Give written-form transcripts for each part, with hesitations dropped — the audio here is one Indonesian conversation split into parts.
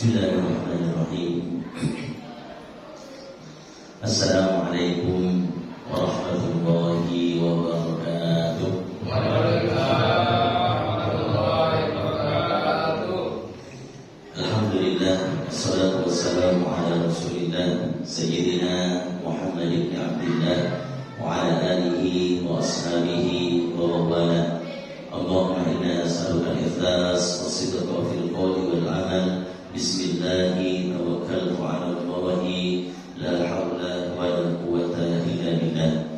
Bismillahirrahmanirrahim. Assalamualaikum warahmatullahi wabarakatuh. Alhamdulillah, assalatu wassalamu ala rasulillah Sayyidina Muhammad ibn Abdillah wa ala alihi wa ashabihi wa wala. Allahumma inna nas'aluka al-ikhlas was-sidqa fil qawli wal amal. Bismillahi tawakkaltu 'ala Allahi la haula wa la quwwata illa billah.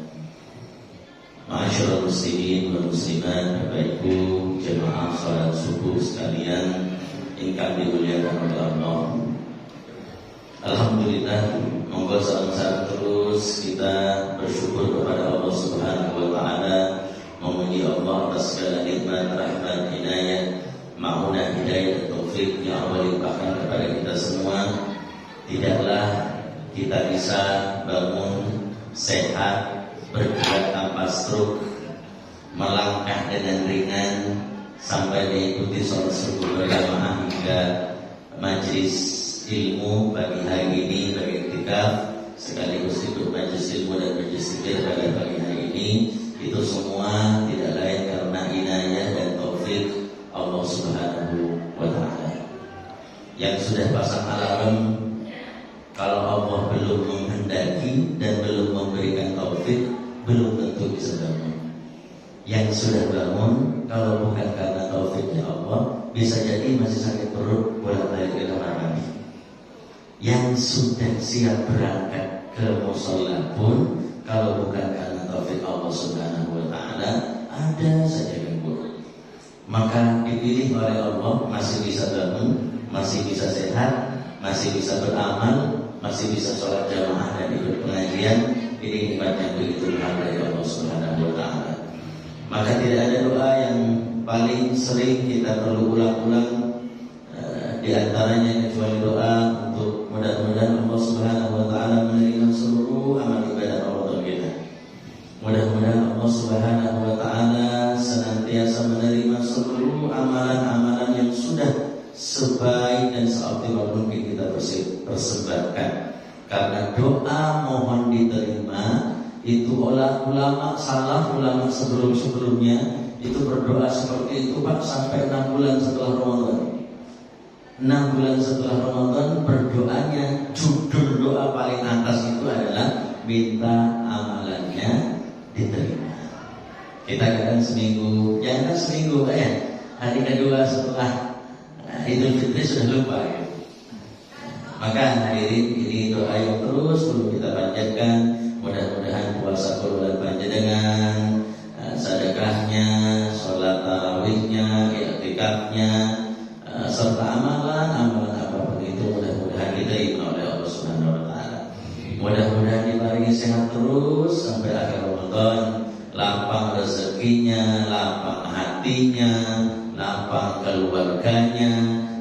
Ma'asyiral muslimin wal muslimat, Bapak Ibu jemaah salat subuh sekalian ingkang dimuliakan oleh Allah. Alhamdulillah, monggo salam-salam terus kita bersyukur kepada Allah Subhanahu wa taala, memuji Allah atas segala nikmat, rahmat, inayah, maunah, hidayah dan taufik yang Allah limpahkan kepada kita semua. Tidaklah kita bisa bangun sehat, bergerak tanpa stroke, melangkah dengan ringan sampai mengikuti sholat subuh berjamaah hingga majlis ilmu pagi hari ini, bagi iktikaf sekaligus ikut majlis ilmu dan majlis zikir pada pagi hari ini. Itu semua tidak lain karena inayah dan taufik Allah Subhanahu wa ta'ala. Yang sudah pasang alarm, kalau Allah belum menghendaki dan belum memberikan taufik, belum tentu bisa bangun. Yang sudah bangun, kalau bukan karena taufiknya Allah, bisa jadi masih sakit perut, bolak-balik ke kamar mandi. Yang sudah siap berangkat ke mushola pun, kalau bukan karena taufik Allah Subhanahu wa ta'ala, ada saja gangguan. Maka dipilih oleh Allah, masih bisa bangun, masih bisa sehat, masih bisa beramal, masih bisa sholat jamaah dan ikut pengajian. Ini nikmat yang begitu besar dari Allah Subhanahu wa ta'ala. Maka tidak ada doa yang paling sering kita perlu ulang-ulang di antaranya kecuali doa untuk mudah-mudahan Allah Subhanahu wa ta'ala menerima seluruh amal ibadah Ramadan kita. Mudah-mudahan Allah Subhanahu wa ta'ala senantiasa menerima seluruh amalan-amalan yang sudah sebaik dan seoptimal mungkin kita persembahkan. Karena doa mohon diterima itu oleh ulama salaf, ulama sebelum-sebelumnya itu berdoa seperti itu Pak sampai 6 bulan setelah Ramadan. 6 bulan setelah Ramadan berdoanya, judul doa paling atas itu adalah minta amalannya diterima. Kita katakan seminggu, jangan seminggu Pak ya. Hari kedua setelah Idul Fitri sudah lupa ya. Maka hadirin, ini doa yang terus perlu kita panjatkan. Mudah-mudahan puasa bulan panjenengan, sedekahnya, sholat tarawihnya, i'tikafnya, serta amalan apapun itu mudah-mudahan diterima oleh Allah Subhanahu wa ta'ala. Mudah-mudahan diparingi sehat terus sampai akhir Ramadan, lapang rezekinya, lapang hatinya, lapang keluarganya,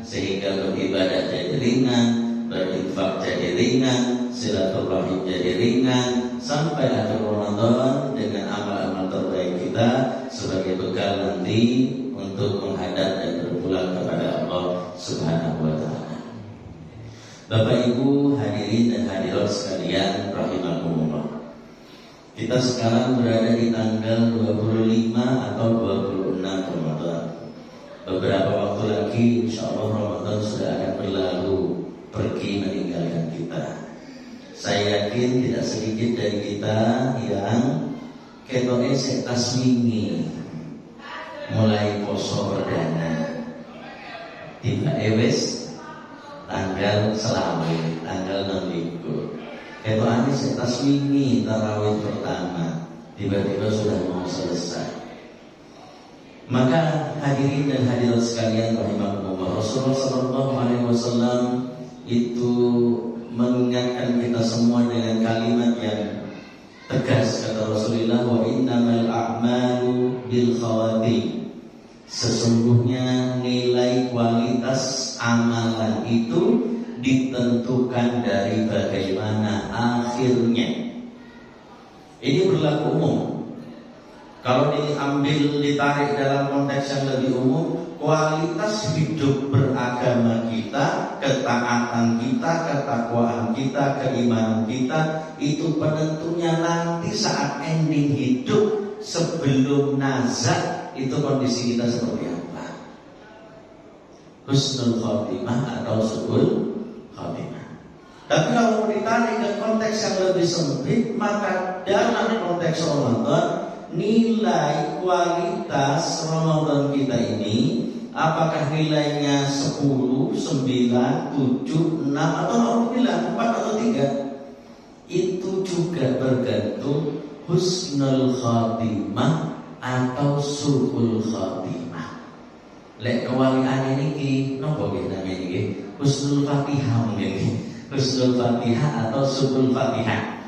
sehingga beribadah jadi ringan, berinfak jadi ringan, silaturahim jadi ringan, sampai akhir Ramadan dengan amal-amal terbaik kita sebagai bekal nanti untuk menghadap dan berpulang kepada Allah Subhanahu wa ta'ala. Bapak Ibu hadirin dan hadirat sekalian rahimakumullah. Kita sekarang berada di tanggal 25 atau 26 Ramadan. Beberapa waktu lagi insyaallah Ramadan sudah akan berlalu, pergi meninggalkan kita. Saya yakin tidak sedikit dari kita yang ketone sek taswingi mulai poso perdana tiba ewes tanggal selawe tanggal 6 minggu. Ketone sek taswingi tarawih pertama tiba-tiba sudah mau selesai. Maka hadirin dan hadirat sekalian rahimakumullah, Rasulullah sallallahu alaihi wasallam itu mengingatkan kita semua dengan kalimat yang tegas. Kata Rasulullah, wa innamal a'malu bil khawatim. Sesungguhnya nilai kualitas amalan itu ditentukan dari bagaimana akhirnya. Ini berlaku umum. Kalau diambil, ditarik dalam konteks yang lebih umum, kualitas hidup beragama kita, ketaatan kita, ketakwaan kita, keimanan kita, itu penentunya nanti saat ending hidup sebelum nazak itu kondisi kita seperti apa. Husnul khotimah atau su'ul khotimah. Tapi kalau ditarik ke konteks yang lebih sempit, maka dalam konteks Ramadan, nilai kualitas Ramadan kita ini, apakah nilainya 10, 9, 7, 6 atau 4 atau 3, itu juga bergantung husnul khotimah atau su'ul khotimah. Lek kewalian ini nopo namanya ini husnul fatihah mungkin. Husnul fatihah atau su'ul fatihah.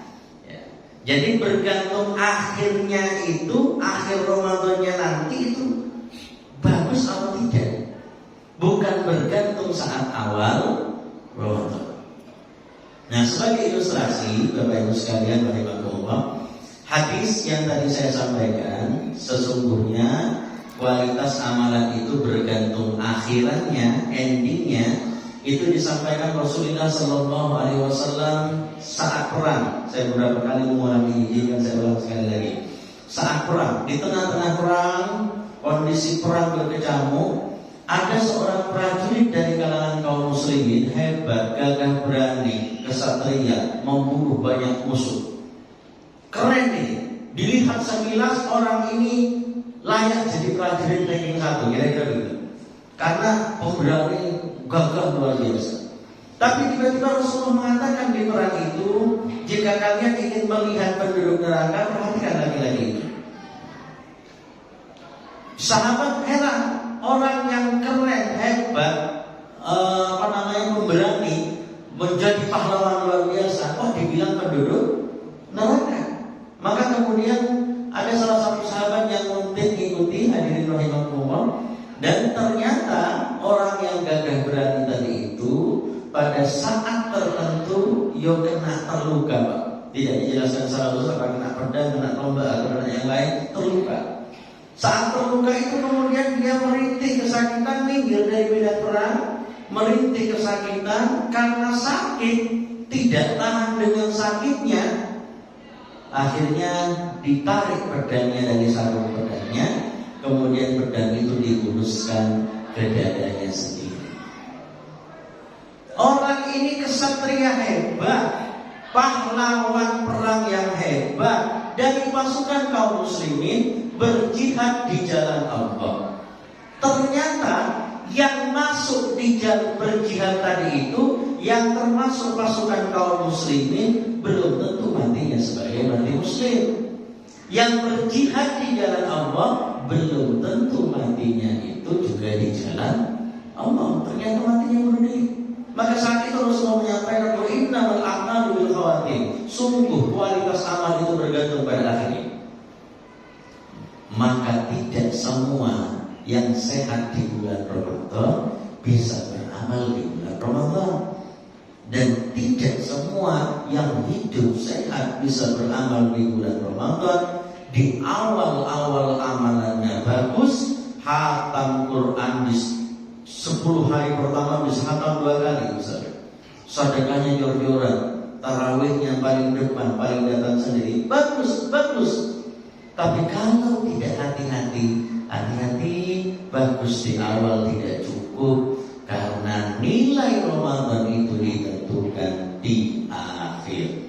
Jadi bergantung akhirnya itu, akhir Ramadannya nanti itu bagus atau tidak. Bukan bergantung saat awal Ramadan. Nah, sebagai ilustrasi Bapak Ibu sekalian, rahimakumullah, hadis yang tadi saya sampaikan, sesungguhnya kualitas amalan itu bergantung akhirannya, endingnya. Itu disampaikan Rasulullah Sallallahu Alaihi Wasallam saat perang. Saya beberapa kali mengulangi, izinkan saya ulang sekali lagi. Saat perang, di tengah-tengah perang, kondisi perang berkecamuk, ada seorang prajurit dari kalangan kaum muslimin, hebat, gagah berani, kesatria, memburu banyak musuh. Keren nih, dilihat sekilas orang ini layak jadi prajurit ranking 1, kira-kira begitu. Karena pemberani gagah luar biasa. Tapi tiba-tiba Rasulullah mengatakan di perang itu, jika kalian ingin melihat penduduk neraka, perhatikan laki-laki itu. Sahabat heran, orang yang keren, hebat, pemberani, menjadi pahlawan luar biasa, kok dibilang penduduk neraka? Maka kemudian ada salah satu sahabat yang mengikuti, hadirin rahimakumullah. Dan ternyata orang yang gagah berani tadi itu pada saat tertentu kena terluka, Pak. Tidak dijelaskan secara khusus apakah kena pedang, kena tombak atau kena yang lain, terluka. Saat terluka itu kemudian dia merintih kesakitan, minggir dari medan perang, merintih kesakitan karena sakit, tidak tahan dengan sakitnya. Akhirnya ditarik pedangnya dari sarung pedangnya. Kemudian pedang itu dihunuskan ke dadanya sendiri. Orang ini kesatria hebat, pahlawan perang yang hebat, dari pasukan kaum muslimin berjihad di jalan Allah. Ternyata yang masuk di jalan berjihad tadi itu, yang termasuk pasukan kaum muslimin, belum tentu matinya sebagai mati muslim. Yang berjihad di jalan Allah belum tentu matinya itu juga di jalan Allah. Ternyata matinya bunuh diri. Maka saat itu Rasulullah menyampaikan, innamal a'malu bil khawatim. Sungguh kualitas amal itu bergantung pada akhirnya. Maka tidak semua yang sehat di bulan Ramadan bisa beramal di bulan Ramadan. Dan tidak semua yang hidup sehat bisa beramal di bulan Ramadan. Di awal-awal amalannya bagus, hatam Quran di 10 hari pertama bisa hatam 2 kali misalnya. Sedekahnya jor-joran, tarawihnya paling depan, paling datang sendiri, bagus. Tapi kalau tidak hati-hati, bagus di awal tidak cukup, karena nilai Ramadan itu ditentukan di akhir.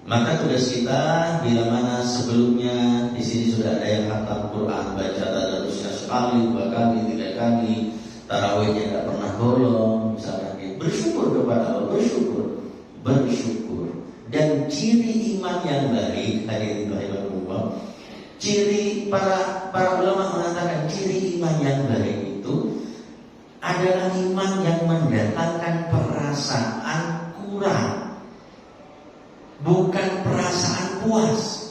Maka tugas kita, bila mana sebelumnya di sini sudah ada yang khatam Quran, baca tadarusnya sekali, 2 kali, 3 kali, tarawihnya tidak pernah bolong, misalnya, bersyukur kepada Allah, bersyukur. Dan ciri iman yang baik, hadirin rahimahullah, ciri para ulama mengatakan ciri iman yang baik itu adalah iman yang mendatangkan perasaan kurang, bukan perasaan puas.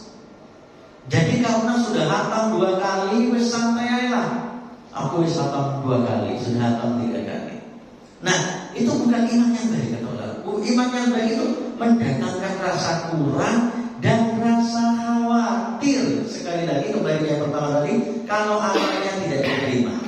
Jadi karena sudah hatam 2 kali, wis santai lah. Aku wis hatam 2 kali, sudah hatam 3 kali. Nah, itu bukan iman yang baik, kata Allah. Iman yang baik itu mendatangkan rasa kurang dan rasa khawatir. Sekali lagi kembali yang pertama tadi, kalau amalnya tidak diterima.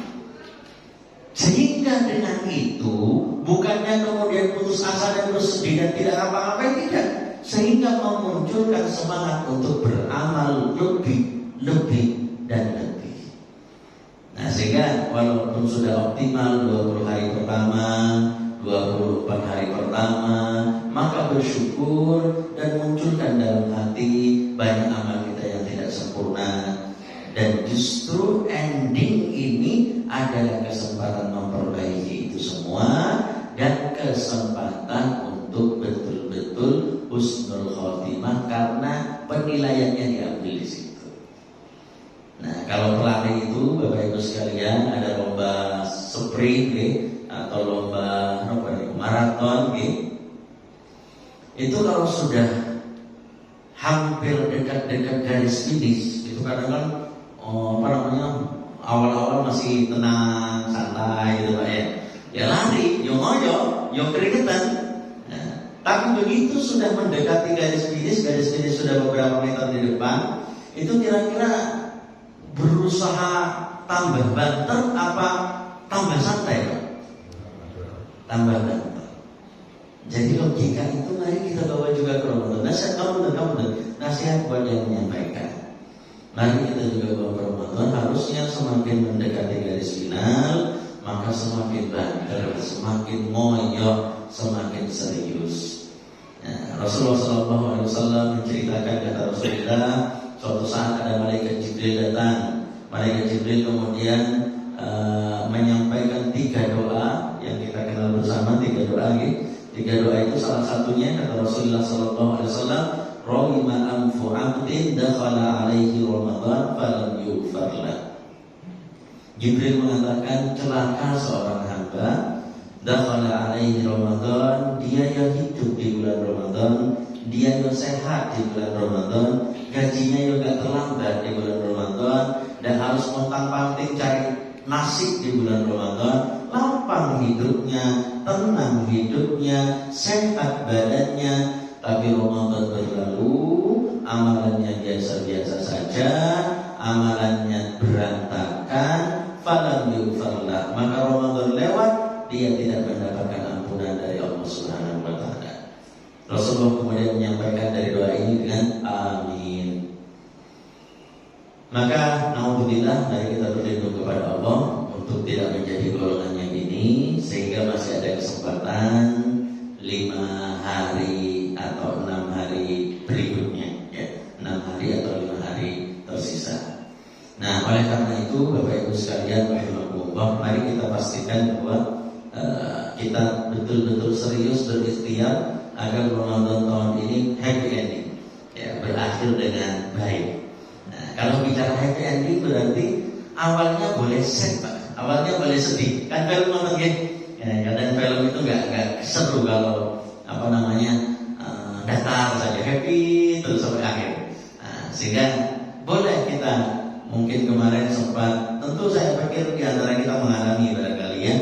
hanya kemudian putus asa dan bersedih dan tidak apa-apa, tidak. Sehingga memunculkan semangat untuk beramal lebih dan lebih. Nah, sehingga walaupun sudah optimal 20 hari pertama, 24 hari pertama, maka bersyukur dan munculkan dalam hati banyak amal kita yang tidak sempurna. Dan justru ending ini adalah kesempatan memperbaiki itu semua dan kesempatan untuk betul-betul husnul khotimah karena penilaiannya diambil di situ. Nah, kalau pelari itu Bapak Ibu sekalian ada lomba sprint atau lomba maraton itu kalau sudah hampir dekat-dekat garis finish itu kadang-kadang awal-awal masih tenang, santai gitu Pak ya. Ya lari, yo ngoyo, yo keringetan. Nah, tapi begitu sudah mendekati garis finish sudah beberapa meter di depan, itu kira-kira berusaha tambah banter apa tambah santai Pak? Tambah banter. Jadi logika itu mari kita bawa juga ke Ramadan. Nasihat buat yang menyampaikan. Mari kita juga bawa ke Ramadan. Harusnya semakin mendekati garis final, maka semakin banter, semakin ngoyo, semakin serius. Nah, Rasulullah SAW menceritakan, kata Rasulullah, suatu saat ada malaikat Jibril datang. Malaikat Jibril kemudian menyampaikan 3 doa yang kita kenal bersama, 3 doa. 3 doa itu salah satunya kata Rasulullah SAW, Rahima anfu abdin dakhala alaihi Ramadan falam yughfar lah. Jibril mengatakan celaka seorang hamba dakhala alaihi Ramadan, dia yang hidup di bulan Ramadan, dia yang sehat di bulan Ramadan, gajinya juga terlambat di bulan Ramadan dan harus montang-panting cari nasi di bulan Ramadan, lapang hidupnya, tenang hidupnya, sehat badannya. Tapi Ramadan berlalu, amalannya biasa-biasa saja, amalannya berantakan, falam yughfarlah. Maka Ramadan lewat, dia tidak mendapatkan ampunan dari Allah Subhanahu wa taala. Rasulullah kemudian menyampaikan dari doa ini dengan amin. Maka naudzubillah, mari kita berlindung kepada Allah untuk tidak menjadi golongan yang ini, sehingga masih ada kesempatan 5 hari atau 6 hari berikutnya ya, 6 hari atau 5 hari tersisa. Nah, oleh karena itu Bapak Ibu sekalian rahimakumullah, mari kita pastikan bahwa kita betul-betul serius berikhtiar agar Ramadan tahun ini happy ending ya, berakhir dengan baik. Nah, kalau bicara happy ending berarti awalnya boleh sad Pak, awalnya boleh sedih. Kan film nonton ya, dan film itu nggak seru kalau datar saja, happy terus sampai akhir. Nah, sehingga boleh kita mungkin kemarin sempat, tentu saya pikir di antara kita mengalami barangkali ya,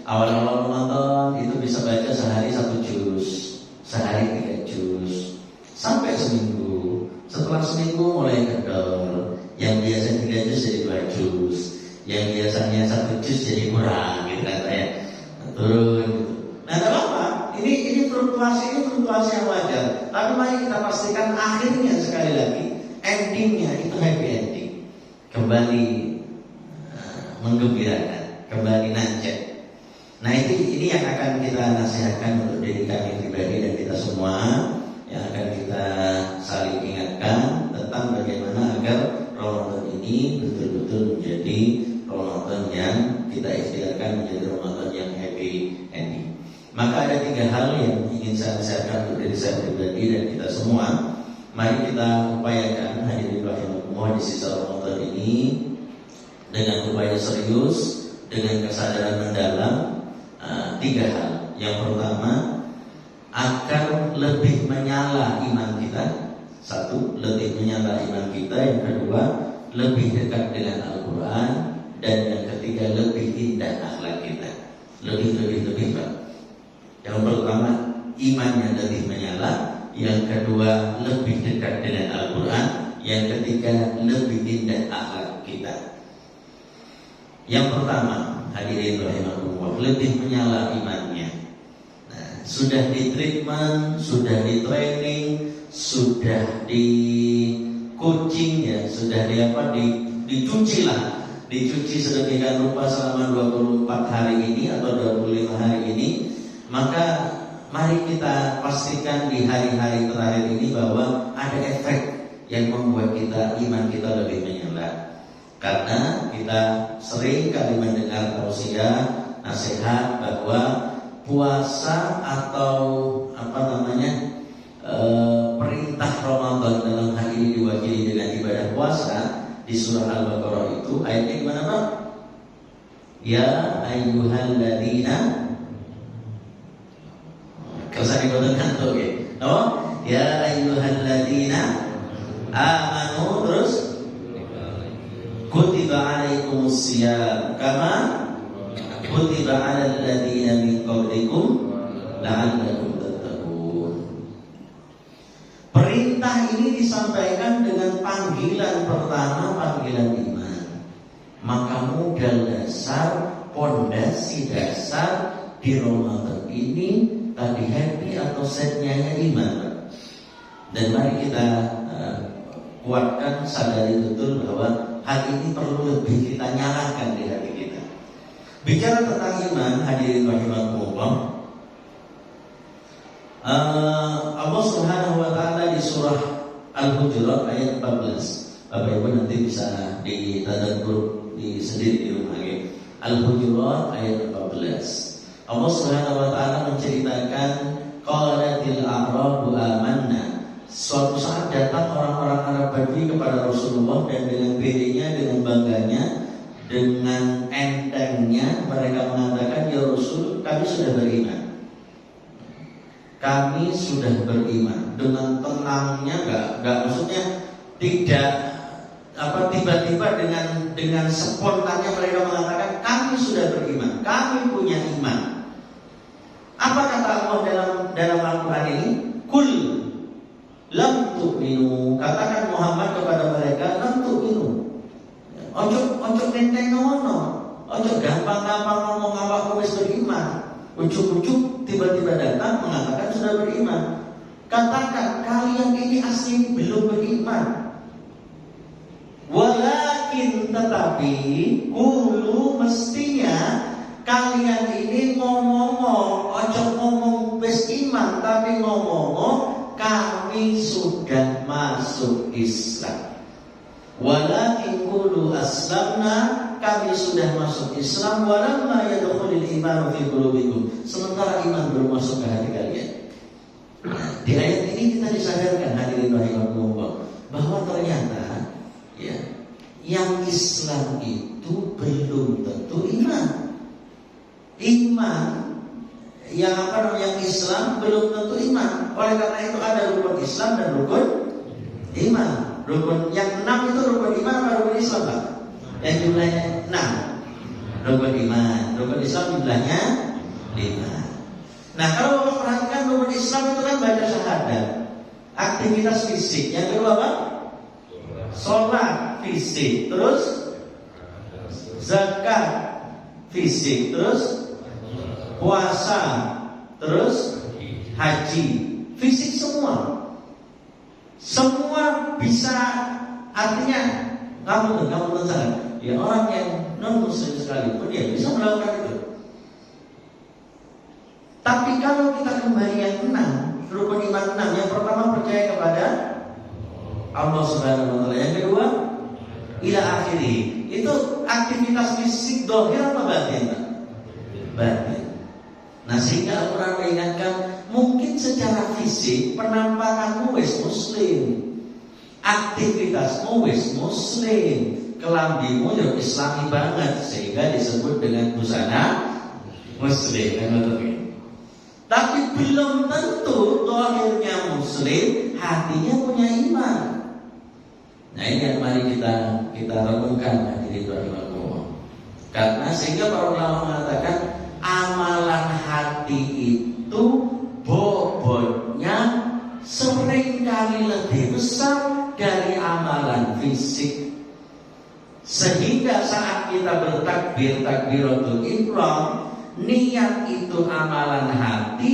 awal-awal Ramadan itu bisa baca sehari 1 juz, sehari 3 juz, sampai seminggu. Setelah seminggu mulai kendor, yang biasa 3 juz jadi 2 juz, yang biasanya 1 juz jadi kurang, gitu kan ya, turun. Nah, tidak apa-apa. Ini fluktuasi yang wajar. Tapi mari kita pastikan akhirnya sekali lagi endingnya itu happy ending, kembali menggembirakan, kembali nancet. Nah, ini yang akan kita nasihatkan untuk diri kami pribadi dan kita semua, yang akan kita saling ingatkan tentang bagaimana agar Ramadan ini betul-betul menjadi Ramadan yang kita ikhtiarkan menjadi Ramadan yang happy ending. Maka ada 3 hal yang ingin saya nasihatkan untuk diri saya pribadi dan kita semua. Mari kita upayakan hadirin rahimakumullah di sisa Ramadan ini dengan upaya serius, dengan kesadaran mendalam. 3 hal. Yang pertama, agar lebih menyala iman kita. 1, lebih menyala iman kita. Yang kedua, lebih dekat dengan Al-Quran. Dan yang ketiga, lebih indah akhlak kita. Lebih Pak. Yang pertama, imannya lebih menyala. Yang kedua, lebih dekat dengan Al-Quran. Yang ketiga, lebih indah akhlak kita. Yang pertama, hadirin rahimakumullah, lebih menyala imannya. sudah di treatment, sudah di training, sudah di coaching ya, sudah dicuci lah, dicuci sedemikian rupa selama 24 hari ini atau 25 hari ini. Maka mari kita pastikan di hari-hari terakhir ini bahwa ada efek yang membuat iman kita lebih menyala. Karena kita sering kali mendengar tausiah, nasihat bahwa puasa atau perintah Ramadan dalam hal ini diwakili dengan ibadah puasa di surah Al-Baqarah itu ayatnya gimana Pak? Ya ayyuhalladzina kesan dibacakan tuh ya. Oh, ya ayyuhalladzina amanu terus kutiba alaikumusiyam kama kutiba alal ladzina min qablikum la'allakum tattaqun. Perintah ini disampaikan dengan panggilan pertama, panggilan iman. Maka modal dasar, pondasi dasar di Ramadan ini tadi happy atau setnya iman. Dan mari kita kuatkan, sadari betul bahwa hal ini perlu lebih kita nyalakan di hati kita. Bicara tentang iman, hadirin rahimakumullah, Allah Subhanahu wa taala di surah Al-Hujurat ayat 14. Bapak Ibu nanti bisa ditadabbur sendiri di rumah ya. Al-Hujurat ayat 14. Allah Subhanahu wa taala menceritakan qalatil a'rabu amanna. Suatu saat datang orang-orang Arab Badui kepada Rasulullah dan dengan bedanya, dengan bangganya, dengan entengnya mereka mengatakan, ya Rasul, kami sudah beriman. Kami sudah beriman. Dengan tenangnya, enggak maksudnya tidak tiba-tiba dengan spontannya mereka mengatakan kami sudah beriman, kami punya iman. Apa kata Allah dalam Al-Quran ini? Kul lam tu'minu, katakan Muhammad kepada mereka, lam tu'minu. Ojo nenteng ngono, ojo gampang-gampang ngomong awakmu wis beriman. Ujuk-ujuk tiba-tiba datang mengatakan sudah beriman. Katakan kalian ini asli belum beriman. Walakin tetapi kulu mestinya kalian ini ngomong, ojo ngomong wis iman, tapi ngomong kami sudah masuk Islam. Walakin qulu aslamna, kami sudah masuk Islam. Walamma yadkhulul iman fi qulubikum, sementara iman belum masuk ke hati kalian. Di ayat ini kita disadarkan hadirin rahimakumullah bahwa ternyata ya, yang Islam itu belum tentu iman. Iman yang Islam belum tentu iman. Oleh karena itu ada rukun Islam dan rukun iman. Rukun yang 6 itu rukun iman atau rukun Islam Pak? Yang jumlahnya 6. Rukun iman. Rukun Islam jumlahnya 5. Nah kalau Bapak perhatikan rukun Islam itu kan baca syahadat, aktivitas fisik. Yang kedua apa? Sholat fisik. Terus zakat fisik. Terus puasa, terus haji, fisik semua bisa, artinya kamu salah. Ya orang yang non muslim sekalipun dia bisa melakukan itu. Tapi kalau kita kembali yang 6, rukun iman 6, yang pertama percaya kepada Allah Subhanahu wa taala, yang kedua ila akhiri, itu aktivitas fisik dohir apa batin? Batin. Nah sehingga Al-Quran mengingatkan, mungkin secara fisik penampakanmu wis muslim, aktivitasmu wis muslim, kelambimu ya islami banget, sehingga disebut dengan busana muslim kan. Tapi belum tentu dohirnya muslim, hatinya punya iman. Nah ini yang mari kita renungkan hadirin rahimakumullah. Karena sehingga para ulama mengatakan amalan hati itu bobotnya seringkali lebih besar dari amalan fisik. Sehingga saat kita bertakbir, takbiratul ihram, niat itu amalan hati,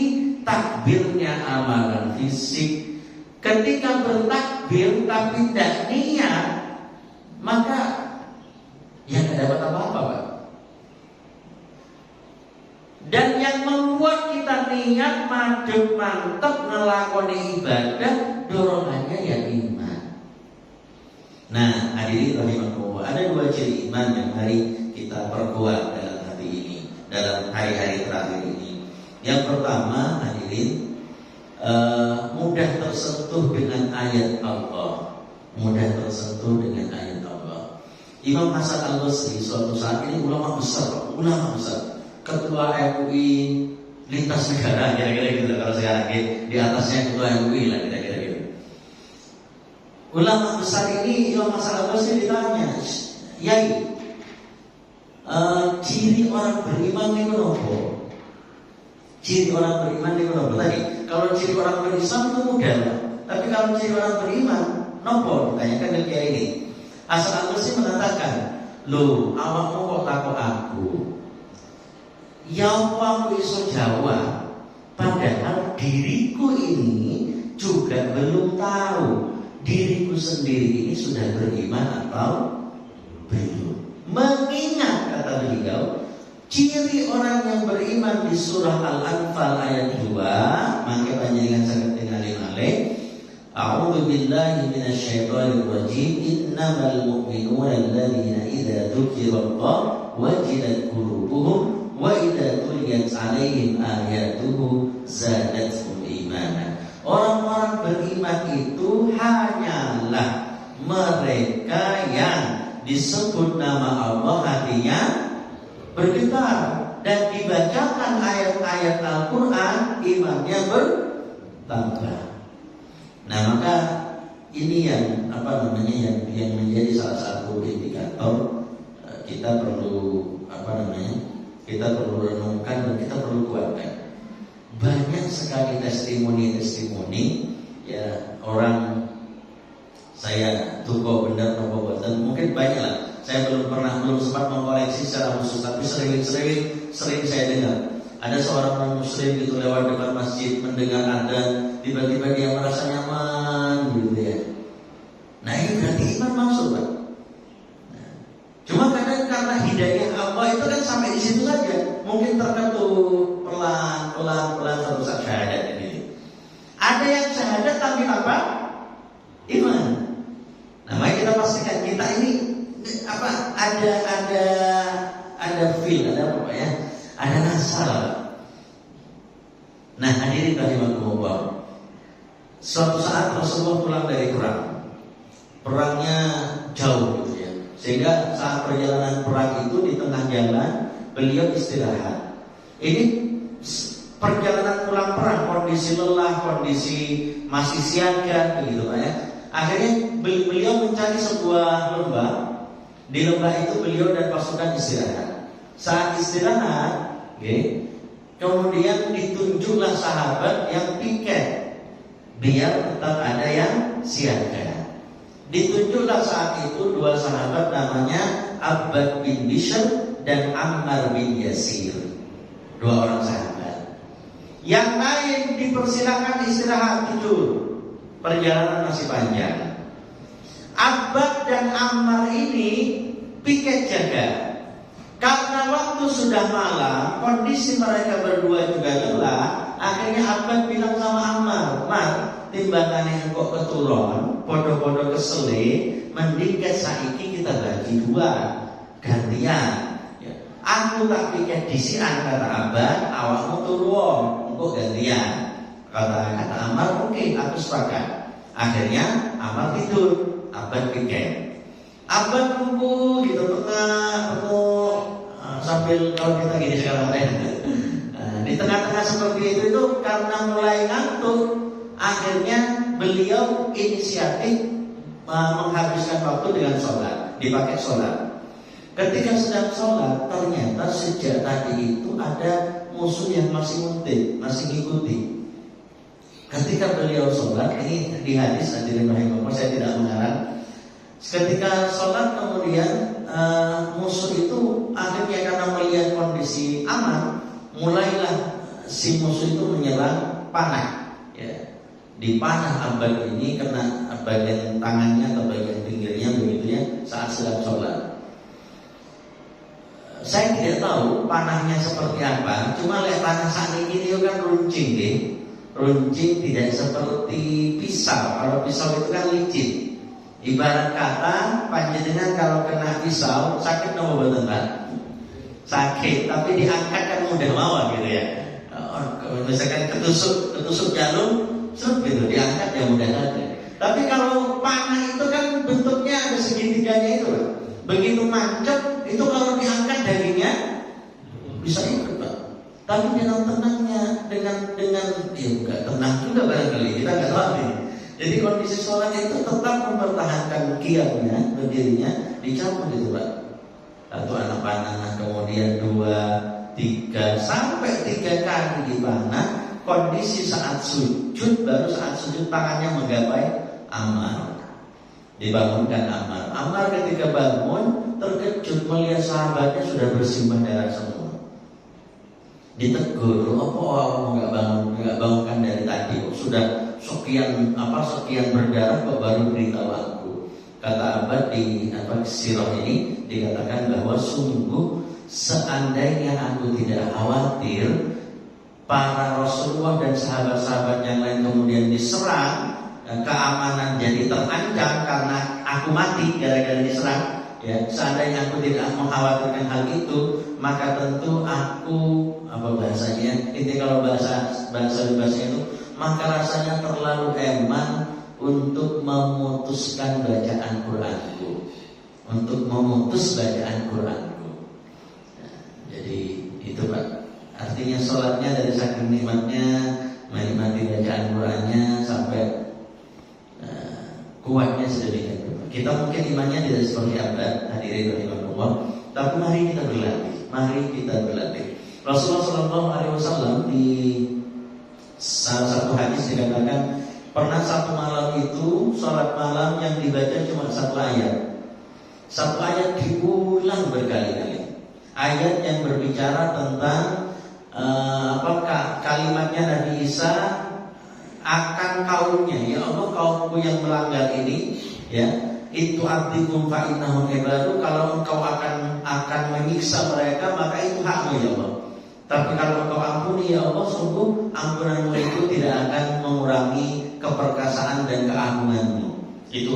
takbirnya amalan fisik. Ketika bertakbir tapi tidak niat, maka ya tidak dapat apa-apa, Pak. Dan yang membuat kita niat madep mantep ngelakoni ibadah, dorongannya ya iman. Nah, hadirin rahimakumullah, ada dua ciri iman yang mari kita perkuat dalam hati ini, dalam hari-hari terakhir ini. Yang pertama, hadirin, mudah tersentuh dengan ayat Allah. Mudah tersentuh dengan ayat Allah. Imam Hasan Al-Basri suatu saat ini ulama besar, ketua MUI lintas negara, kira-kira gitu kalau sekarang di atasnya ketua MUI lah, kira-kira gitu. Ulama besar ini Imam Hasan Al-Basri ditanya, Yai, ciri orang beriman itu apa? Ciri orang beriman itu apa? Tadi kalau ciri orang berislam itu mudah, tapi kalau ciri orang beriman nopo? Ditanyakan ke kiai ini. Hasan Al-Basri mengatakan, loh, awakmu kok takut aku? Ya aku iso jawab, padahal diriku ini juga belum tahu diriku sendiri ini sudah beriman atau belum. Mengingat, kata beliau, ciri orang yang beriman di surah Al-Anfal ayat 2, maka panjenengan sangat tingali malih. A'udzu billahi minasyaitonir rajim. Innamal mu'minuna alladzina idza dzukirallah wajilat qulubuhum wa idza tuliyat 'alaihim ayatuhu zadatuhum imana. Orang-orang beriman itu hanyalah mereka yang disebut nama Allah hatinya bergetar, dan dibacakan ayat-ayat Al-Quran imannya bertambah. Nah, maka ini yang yang menjadi salah satu indikator kita perlu kita perlu renungkan dan kita perlu kuatkan. Banyak sekali testimoni ya orang, saya tuko benar nopo boten, mungkin banyak lah. Saya belum sempat mengkoleksi secara khusus, tapi sering saya dengar ada seorang non muslim gitu lewat depan masjid mendengar adzan, tiba-tiba dia merasa nyaman gitu ya. Nah, ini berarti iman masuk, Pak. Nah, cuma kadang karena hidayah Allah itu kan sampai di situ saja, mungkin terketuk pelan satu saat syahadat ini. Ada yang syahadat tapi apa? Iman. Nah, mari kita pastikan kita ini ada feel, ada apa ya? Ada nasal. Nah, hadirin rahimakumullah. Suatu saat Rasulullah pulang dari perang. Perangnya jauh gitu ya. Sehingga saat perjalanan perang itu di tengah jalan beliau istirahat. Ini perjalanan pulang perang, kondisi lelah, kondisi masih siaga begitu Pak ya. Akhirnya beliau mencari sebuah lembah. Di lembah itu beliau dan pasukan istirahat. Saat istirahat, kemudian ditunjuklah sahabat yang piket, biar tetap ada yang siaga. Ditunjuklah saat itu dua sahabat namanya Abbad bin Bishr dan Ammar bin Yasir. Dua orang sahabat. Yang lain dipersilakan istirahat tidur. Perjalanan masih panjang. Abbad dan Ammar ini piket jaga. Karena waktu sudah malam, kondisi mereka berdua juga lelah. Akhirnya Abbad bilang sama Ammar, "Mar, timbangannya kok keturun, podo-podo kesele, mending saiki kita bagi dua, gantian. Ya. Aku tak piket disian," kata Abbad, "awakmu turun, engko gantian." Kata Ammar, "Oke, aku sepakat." Akhirnya Ammar tidur, Abbad piket. Abbad nunggu gitu sambil kalau kita gini sekarang di tengah-tengah seperti itu karena mulai ngantuk, akhirnya beliau inisiatif menghabiskan waktu dengan sholat, dipakai sholat. Ketika sedang sholat, ternyata sejak tadi itu ada musuh yang masih nguntit, masih ngikuti. Ketika beliau sholat, ini di hadis hadirin rahimakumullah, saya tidak mengarang. Ketika sholat kemudian musuh itu akhirnya karena melihat kondisi aman, mulailah si musuh itu menyerang panah. Ya, dipanah Abbad ini karena bagian tangannya atau bagian pinggirnya begitu ya saat sedang sholat. Saya tidak tahu panahnya seperti apa, cuma lihat panah saat ini kan runcing deh. Runcing tidak seperti pisau. Kalau pisau itu kan licin. Ibarat kata panjenengan kalau kena pisau sakit nopo boten Pak? Sakit, tapi diangkat kan mudah mawon gitu ya. Misalkan ketusuk jarum, seret gitu diangkat ya mudah saja. Tapi kalau panah itu kan bentuknya ada segitiganya itu Pak. Begitu mancep itu kalau diangkat dagingnya bisa ikut Pak. Tapi dengan tenangnya, dengan ya bukan tenang juga barangkali kita nggak tahu nih. Jadi kondisi sholat itu tetap mempertahankan qiyamnya, berdirinya, dicabut itu Pak. Satu anak panah, kemudian 2, 3 sampai 3 kali dipanah. Kondisi saat sujud, baru saat sujud tangannya menggapai Ammar. Dibangunkan Ammar. Ammar ketika bangun terkejut melihat sahabatnya sudah bersimbah darah semua. Ditegur, apa nggak bangunkan dari tadi? Sudah sekian berdarah kok baru beritahu aku. Kata Abbad di sirah ini dikatakan bahwa sungguh seandainya aku tidak khawatir para Rasulullah dan sahabat-sahabat yang lain kemudian diserang, keamanan jadi terancam karena aku mati gara-gara diserang. Ya, seandainya aku tidak mengkhawatirkan hal itu, maka tentu aku bahasanya, ini kalau bahasa itu, maka rasanya terlalu eman untuk memutuskan bacaan Quranku, untuk memutus bacaan Quranku. Nah, jadi itu Pak. Artinya sholatnya dari saking nikmatnya menikmati bacaan Qurannya sampai kuatnya sedemikian. Kita mungkin imannya tidak seperti Abbad, hadirin rahimakumullah, tapi mari kita berlatih. Rasulullah SAW di salah satu hadis dikatakan pernah satu malam itu sholat malam yang dibaca cuma satu ayat. Satu ayat diulang berkali-kali. Ayat yang berbicara tentang kalimatnya Nabi Isa akan kaumnya, ya Allah kaumku yang melanggar ini, ya itu artikum fa innahum ibadu, kalau engkau akan menyiksa mereka maka itu hakmu ya Allah. Tapi kalau engkau ampuni ya Allah, sungguh ampunanmu itu tidak akan mengurangi keperkasaan dan keagunganmu. Itu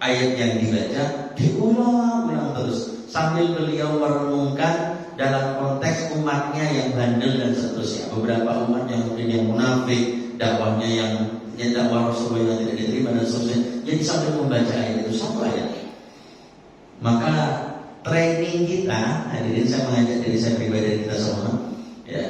ayat yang dibaca diulang-ulang terus sambil beliau merenungkan dalam konteks umatnya yang bandel dan seterusnya. Beberapa umat yang mungkin yang munafik, dakwahnya yang dakwah Rasulullah yang tidak diterima dan seterusnya. Jadi sambil membaca ayat itu satu ayat. Maka training kita, hadirin saya mengajak diri saya pribadi kita semua, ya,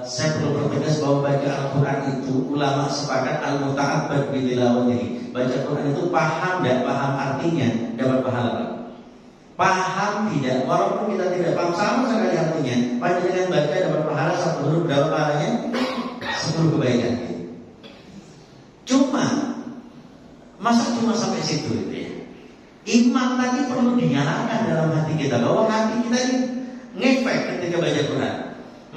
saya perlu pertegas bahwa baca Al-Quran itu ulama sepakat al-muta'abbad bitilawatihi. Baca Quran itu paham dan paham artinya dapat pahala. Paham tidak, walaupun kita tidak paham sama sekali artinya, pada dengan baca dapat pahala satu huruf, dapat pahalanya 10 kebaikan. Masa cuma sampai situ gitu ya. Iman tadi perlu dinyalakan dalam hati kita, bahwa hati kita ini ngefek ketika baca Quran.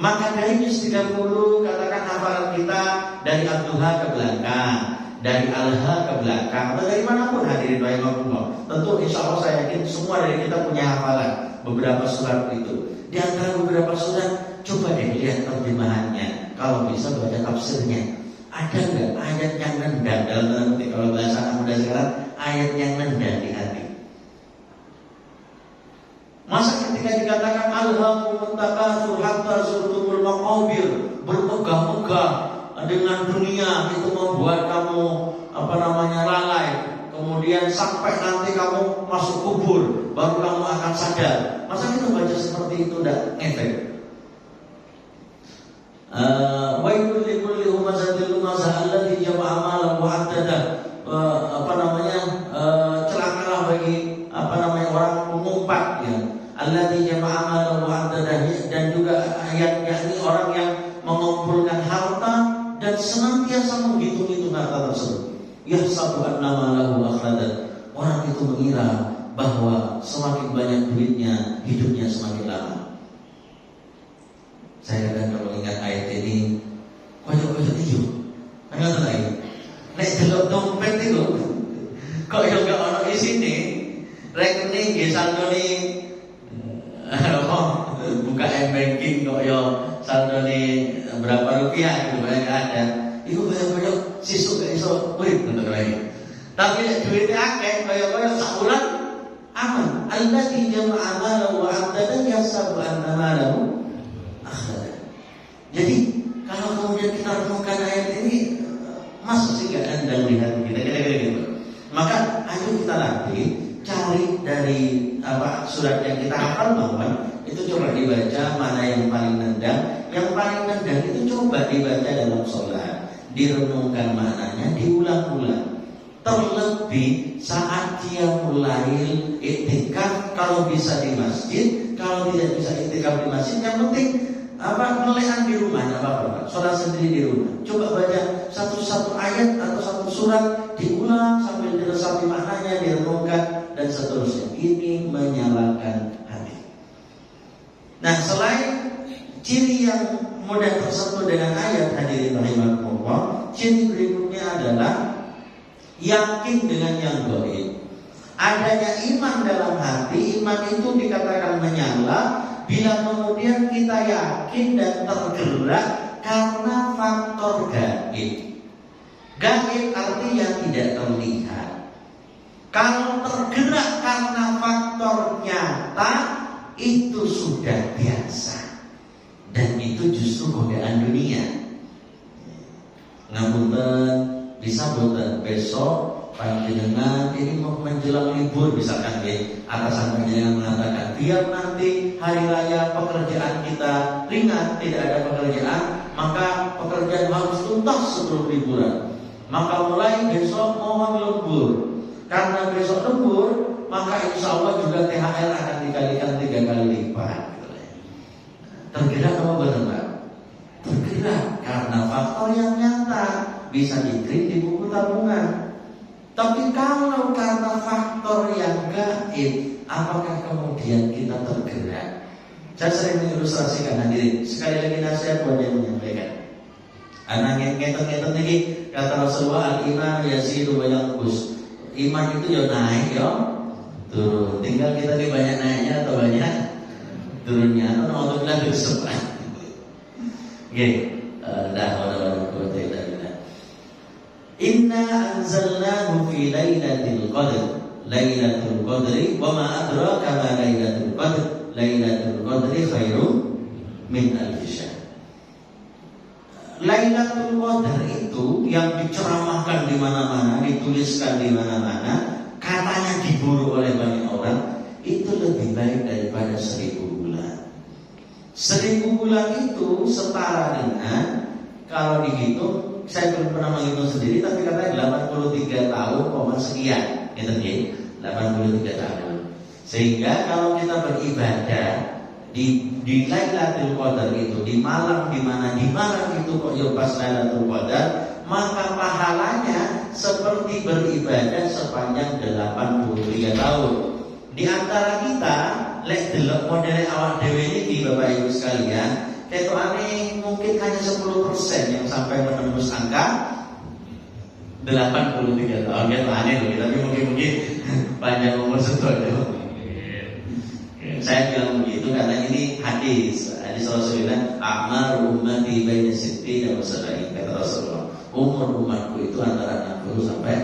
Maka dari juz 30 katakan hafalan kita dari Al-Duha ke belakang, dari Al-Ha ke belakang, atau dari manapun hadirin rahimakumullah. Tentu insya Allah saya yakin semua dari kita punya hafalan beberapa surat itu. Di antara beberapa surat, coba deh lihat terjemahannya. Kalau bisa baca tafsirnya. Ada nggak ayat yang nendang dalam tanda kutip, kalau bahasa anak muda sekarang, ayat yang nendang di hati? Masa ketika dikatakan alhaakumut takatsur hatta zurtumul maqabir, bermegah-megah dengan dunia itu membuat kamu lalai, kemudian sampai nanti kamu masuk kubur baru kamu akan sadar. Masa kita baca seperti itu tidak ngefek? Wailul likulli humazatil lumazah alladzi jama'a malahu wa addada. Celakalah bagi orang pengumpat ya. Alladzi jama'a malahu wa addada, dan juga ayat yakni orang yang mengumpulkan harta dan senantiasa menghitung-hitung harta tersebut. Yahsabu anna malahu akhlada. Orang itu mengira bahwa semakin banyak duitnya, hidupnya semakin lama. Saya kadang kalau ingat ayat ini, banyak Kok yang gak ono isine? Rekening nggih saldone buka e-banking kok yo saldone berapa rupiah gitu banyak ada. Iku kaya sisuk gak iso urip ngono kae. Tapi nek duwite akeh kaya sak bulan aman. Allazi jama'a malahu wa 'addadan yasabu anna malahu akhlada. Jadi kalau kemudian kita renungkan ayat ini, masuk sih gak andang di hati kita kira-kira gitu. Maka ayo kita latih cari dari surat yang kita hafal bawah itu coba dibaca mana yang paling nendang. Yang paling nendang itu coba dibaca dalam sholat, direnungkan maknanya, diulang-ulang. Terlebih saat dia mulai iktikaf, kalau bisa di masjid, kalau tidak bisa iktikaf di masjid, yang penting ngelehan di rumah, apa sholat sendiri di rumah. Coba baca satu ayat atau satu surat, diulang sambil diresapi maknanya, direnungkan dan seterusnya. Ini menyalakan hati. Nah, selain ciri yang mudah tersentuh dengan ayat, hadirin rahimakumullah, ciri berikutnya adalah yakin dengan yang gaib. Adanya iman dalam hati. Iman itu dikatakan menyala bila kemudian kita yakin dan tergerak karena faktor gaib. Gaib artinya tidak terlihat. Kalau tergerak karena faktor nyata, itu sudah biasa. Dan itu justru godaan dunia. Ngapunten, bisa buatan besok panjenengan ini mau menjelang libur misalkan atasan panjenengan mengatakan biar nanti hari raya pekerjaan kita ringan, tidak ada pekerjaan, maka pekerjaan harus tuntas sebelum liburan. Maka mulai besok mohon lembur. Karena besok lembur, maka insya Allah juga THR akan dikalikan 3 kali lipat. Tergerak apa benar? Tergerak karena faktor yang nyata, bisa di-print di buku tabungan. Tapi kalau karena faktor yang gaib, apakah kemudian kita tergerak? Saya sering mengilustrasikan hadirin. Sekali lagi nasihat buat yang menyampaikan. Anak ngetot-ngetot ini kata Rasulullah, al-iman yazidu wa yanqus. Iman itu ya naik ya turun. Tinggal kita ini banyak naiknya atau banyak turunnya. Untuk kita bersebat. Inna anzalnahu fi lailatul qadr. Lailatul qadri wa ma adraka ma lailatul qadr. Lailatul qadri khairum min alf syahr. Lailatul Qadar itu yang diceramahkan di mana-mana, dituliskan di mana-mana, katanya diburu oleh banyak orang, itu lebih baik daripada 1000 bulan. 1000 bulan itu setara dengan, kalau dihitung, saya belum pernah menghitung sendiri, tapi katanya 83 tahun, sekian, gitu ya, 83 tahun. Sehingga kalau kita beribadah di Lailatul Qadar itu, di malam itu kok ya pas Lailatul Qadar, maka pahalanya seperti beribadah sepanjang 83 tahun. Di antara kita lek delok modele awak dhewe iki Bapak Ibu sekalian, ketokane mungkin hanya 10% yang sampai menembus angka 83 tahun. Ketokane lho, tapi mungkin panjang umur sedoyo. Saya bilang begitu karena ini hadis Rasulullah, a'mar ummati baina sittin wa sab'in, kata Rasulullah. Umur umatku itu antara 60 sampai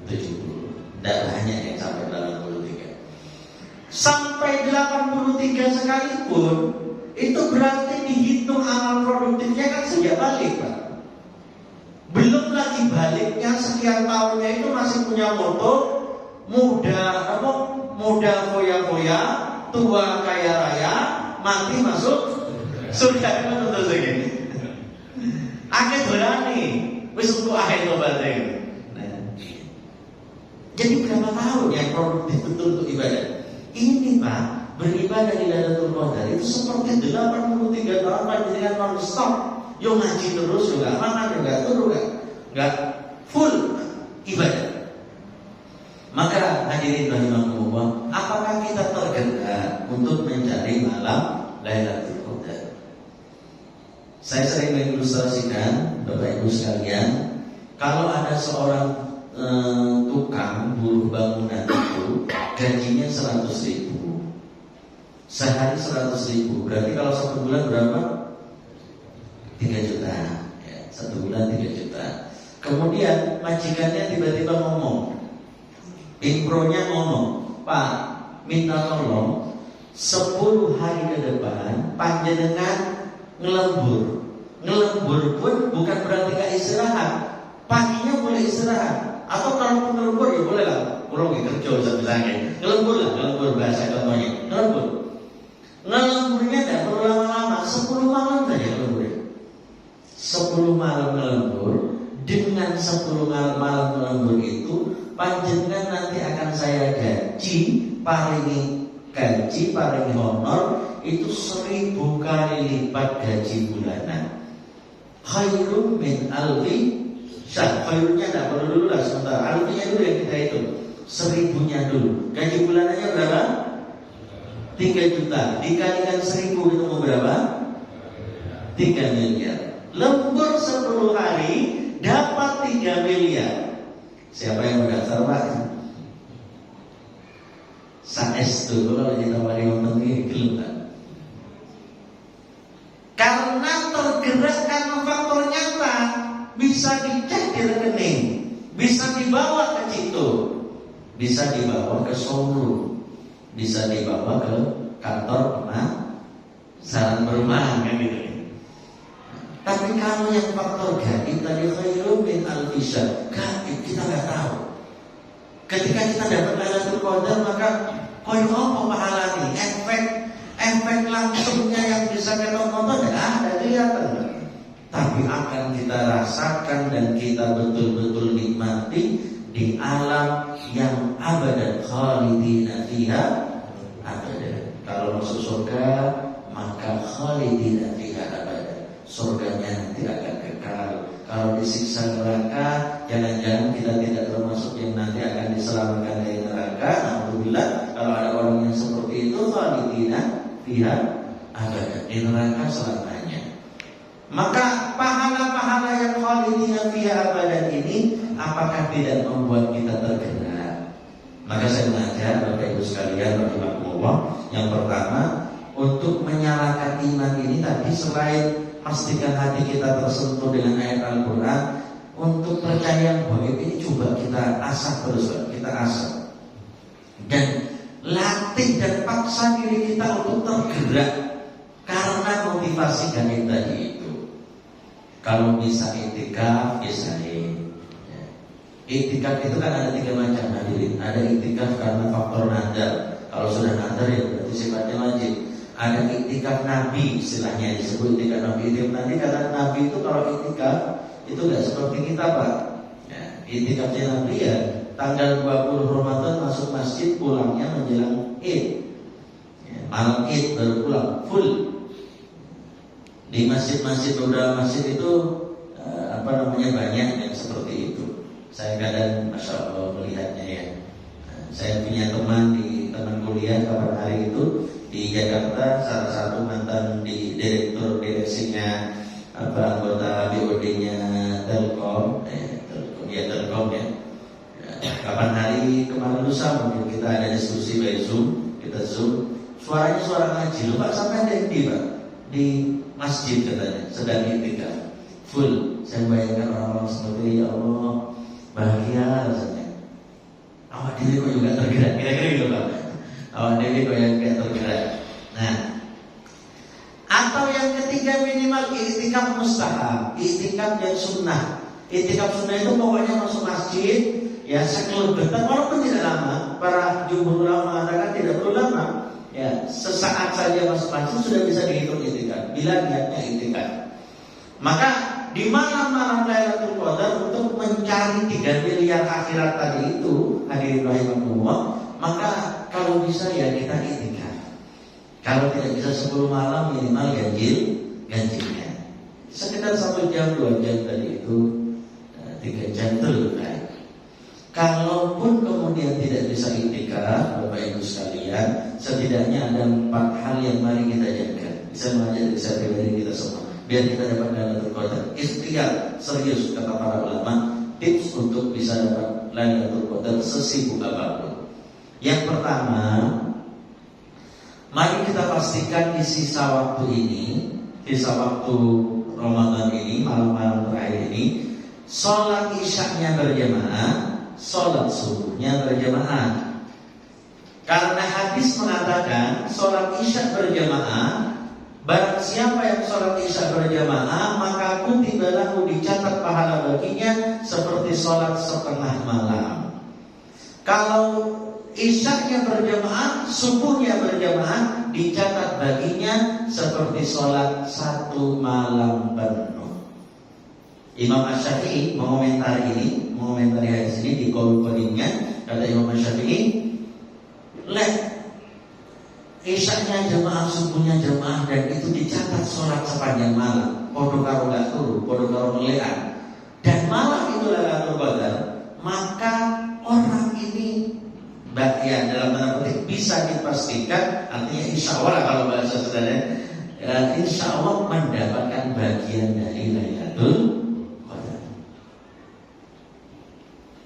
70. Dan hanya yang sampai 83. Sampai 83 sekalipun, itu berarti dihitung amal produktifnya kan sejak balik, Pak. Belum lagi baliknya sekian tahunnya itu masih punya motor, muda foya-foya, tua kaya raya, mati masuk surga. Itu tentu segini. Akhir berani, wis engko akhir tobatnya. Jadi berapa tahun yang produktif betul untuk ibadah? Ini Pak, beribadah di Lailatul Qadar itu seperti 83 tahun panjenengan non-stop. Yo ngaji terus, yo gak makan, yo gak turun, gak full ibadah. Maka hadirin rahimakumullah, apakah kita tergerak untuk mencari malam Lailatul Qadar? Saya sering mengilustrasikan Bapak Ibu sekalian, kalau ada seorang tukang buruh bangunan itu gajinya 100.000, sehari 100.000, berarti kalau 1 bulan berapa? 3 juta ya, 1 bulan 3 juta. Kemudian majikannya tiba-tiba ngomong, impronya ngomong, Pak, minta tolong 10 hari ke depan panjenengan ngelembur. Ngelembur pun bukan berarti gak istirahat, paginya boleh istirahat, atau kalau pun ngelembur ya boleh lah, kalau gak kerja misalnya ngelembur lah, ngelembur bahasa contohnya ngelembur. Ngelemburnya gak perlu lama-lama, 10 malam saja ngelembur, 10 malam ngelembur. Dengan 10 malam ngelembur itu panjenengan nanti akan saya paringi honor itu 1000 kali lipat gaji bulanan. Khairun min alfi syahr. Khairunnya tidak perlu dulu lah sementara. Alfinya dulu yang kita hitung. 1000-nya dulu. Gaji bulanannya berapa? 3 juta. Dikalikan 1000 ketemu berapa? 3 miliar. Lembur 10 hari dapat 3 miliar. Siapa yang mendaftar Pak? Saestu kalau ditawari ngomong ini gelap. Karena tergerak karena faktor nyata, bisa dicek di rekening, bisa dibawa ke situ, bisa dibawa ke showroom, bisa dibawa ke kantor pemasaran perumahan kan gitu. Tapi kalau yang faktor gaib tadi khairun min alfi syahr, gaib kita nggak tahu. Ketika kita dapat Lailatul Qadar maka koyo apa pahalanya? Efek langsungnya yang bisa kita tonton ada kelihatan. Tapi akan kita rasakan dan kita betul-betul nikmati di alam yang abadan khalidina fiha abadan. Kalau masuk surga maka khalidina fiha abadan. Surganya nanti akan kekal. Kalau disiksa neraka, jangan-jangan kita tidak termasuk yang nanti akan diselamatkan dari neraka. Alhamdulillah, kalau ada orang yang seperti itu, khalidina fiha abadan, di neraka selamanya. Maka pahala-pahala yang khalidina fiha abadan ini, apakah tidak membuat kita tergerak? Maka saya mengajak Bapak Ibu sekalian, rahimakumullah, yang pertama untuk menyalakan iman ini tadi selain pastikan hati kita tersentuh dengan ayat Al-Quran, untuk percaya bahwa ini coba kita asah terus, kita asah dan latih dan paksa diri kita untuk tergerak karena motivasi gaib tadi itu. Kalau bisa itikaf, bisain. Itikaf itu kan ada 3 macam hadirin. Ada itikaf karena faktor nadar. Kalau sudah nadar ya berarti sifatnya wajib. Ada itikaf Nabi, istilahnya disebut itikaf Nabi. Itikaf nanti kata Nabi itu kalau itikaf itu nggak seperti kita Pak. Ya, itikafnya Nabi ya tanggal 20 Ramadan masuk masjid, pulangnya menjelang Id. Ya, malam Id baru pulang full. Di masjid-masjid, beberapa masjid itu banyak yang seperti itu. Saya kadang Masya Allah melihatnya ya. Saya punya teman kuliah kapan hari itu di Jakarta, salah satu mantan di direksinya anggota BOD-nya Telkom ya. Kapan hari kemarin lusa mungkin kita ada diskusi by Zoom, kita Zoom, suaranya suara ngaji. Lupa sampai ada Pak di masjid katanya sedang itikaf full. Saya bayangkan orang-orang seperti ya Allah bahagia rasanya. Awak diri kok juga tergerak, kira-kira gitu Pak. Awak diri kok yang kayak tergerak. Nah, atau yang ketiga minimal itikaf mustahab, itikaf yang sunnah. Itikaf sunnah itu pokoknya masuk masjid ya sekelebetan, walaupun tidak lama. Para jumhur ulama mengatakan tidak perlu lama. Ya, sesaat saja masuk masjid sudah bisa dihitung itikaf bila niatnya itikaf. Maka di malam-malam Lailatul Qadar untuk mencari 3 miliar akhirat tadi itu, hadirin rahimahullah, maka kalau bisa ya kita itikaf. Kalau tidak bisa 10 malam minimal ganjilnya. Sekitar 1 jam 2 jam tadi itu 3 jam dulu kan. Kalaupun kemudian tidak bisa itikaf, Bapak Ibu sekalian, setidaknya ada 4 hal yang mari kita jaga. Bisa mengajak bisa pribadi kita semua. Biar kita dapat Lailatul Qadar. Ikhtiar serius kata para ulama, tips untuk bisa dapat Lailatul Qadar sesibuk apapun. Yang pertama, mari kita pastikan di sisa waktu ini, sisa waktu Ramadan ini, malam-malam terakhir ini, sholat isyaknya berjamaah, sholat subuhnya berjamaah. Karena hadis mengatakan sholat isya berjamaah, barang siapa yang sholat isya berjamaah, maka kutiba lahu, dicatat pahala baginya seperti sholat setengah malam. Kalau isyaknya berjamaah, subuhnya berjamaah, dicatat baginya seperti sholat satu malam penuh. Imam Asy-Syafi'i mengomentari hadis ini di qaul qadimnya, kata Imam Asy-Syafi'i, isyaknya jamaah, subuhnya jamaah, dan itu dicatat sholat sepanjang malam, podo karo gak turu, podo karo melekan, dan malam itu Lailatul Qadar, maka orang ini ya dalam tanda petik bisa dipastikan, artinya insya Allah kalau bahasa saudara, insya Allah mendapatkan bagian dari Lailatul Qadar.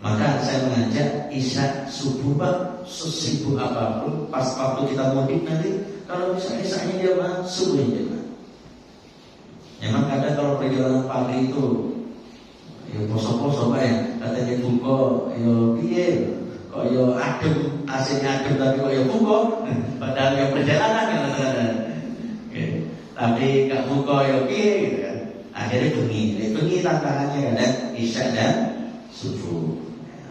Maka saya mengajak isya subuh Pak, sesibuk apapun, pas waktu kita mudik nanti, kalau bisa isyaknya jamaah, subuhnya jamaah. Memang kadang kalau perjalanan pagi itu, ya poso-poso Pak ya, katanya buka, ya piye, kok ya adem, AC-nya adem tapi kok ya buka, padahal yang perjalanan kan tapi gak buka ya piye gitu kan. Akhirnya bengi tantangannya kadang isya dan subuh.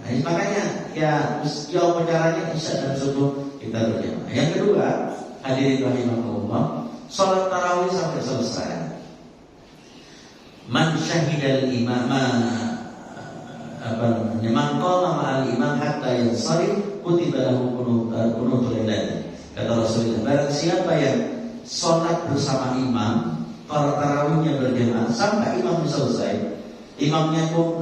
Nah, makanya ya apa caranya isya dan subuh kita berjamaah. Yang kedua, hadirin rahimakumullah, sholat tarawih sampai selesai. Man syahidal imama, man qama ma'al imam hatta yansarif kutiba lahu qunutul lailati. Kata Rasulullah, barang siapa yang sholat bersama imam, tarawihnya berjamaah sampai imam selesai, imamnya pun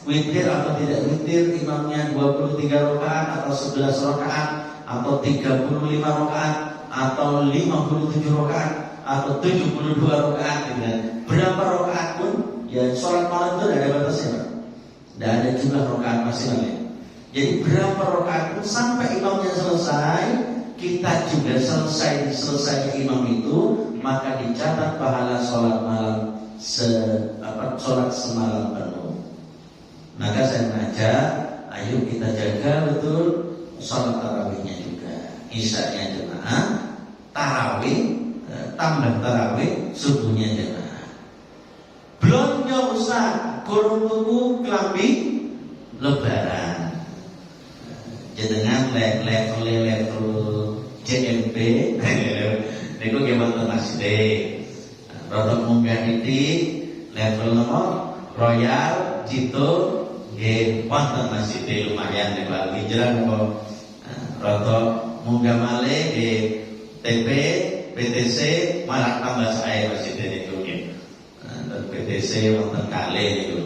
witir atau tidak witir, imamnya 23 rakaat atau 11 rakaat atau 35 rakaat atau 57 rakaat atau 72 rakaat gitu kan. Berapa rakaat pun ya, sholat malam itu tidak ada batasnya Pak. Tidak ada jumlah rakaat maksimalnya. Jadi berapa rakaat pun sampai imamnya selesai, kita juga selesainya imam itu, maka dicatat pahala sholat malam sholat semalam penuh. Maka saya mengajak, ayo kita jaga betul sholat tarawihnya juga, isyaknya jemaah, tarawih tambah tarawih, subuhnya jemaah. Belanja usah kurung tuku kelambi lebaran. Jenengan level JMP, niku gimana masjid. Rotok munggah titik level nomor Royal Cito nggih wonten masjid lumayan nek lagi jalan kok. Rotok munggah malih nggih TP PTC malah tambah saya masjid niku nggih. PTC wonten kalih niku.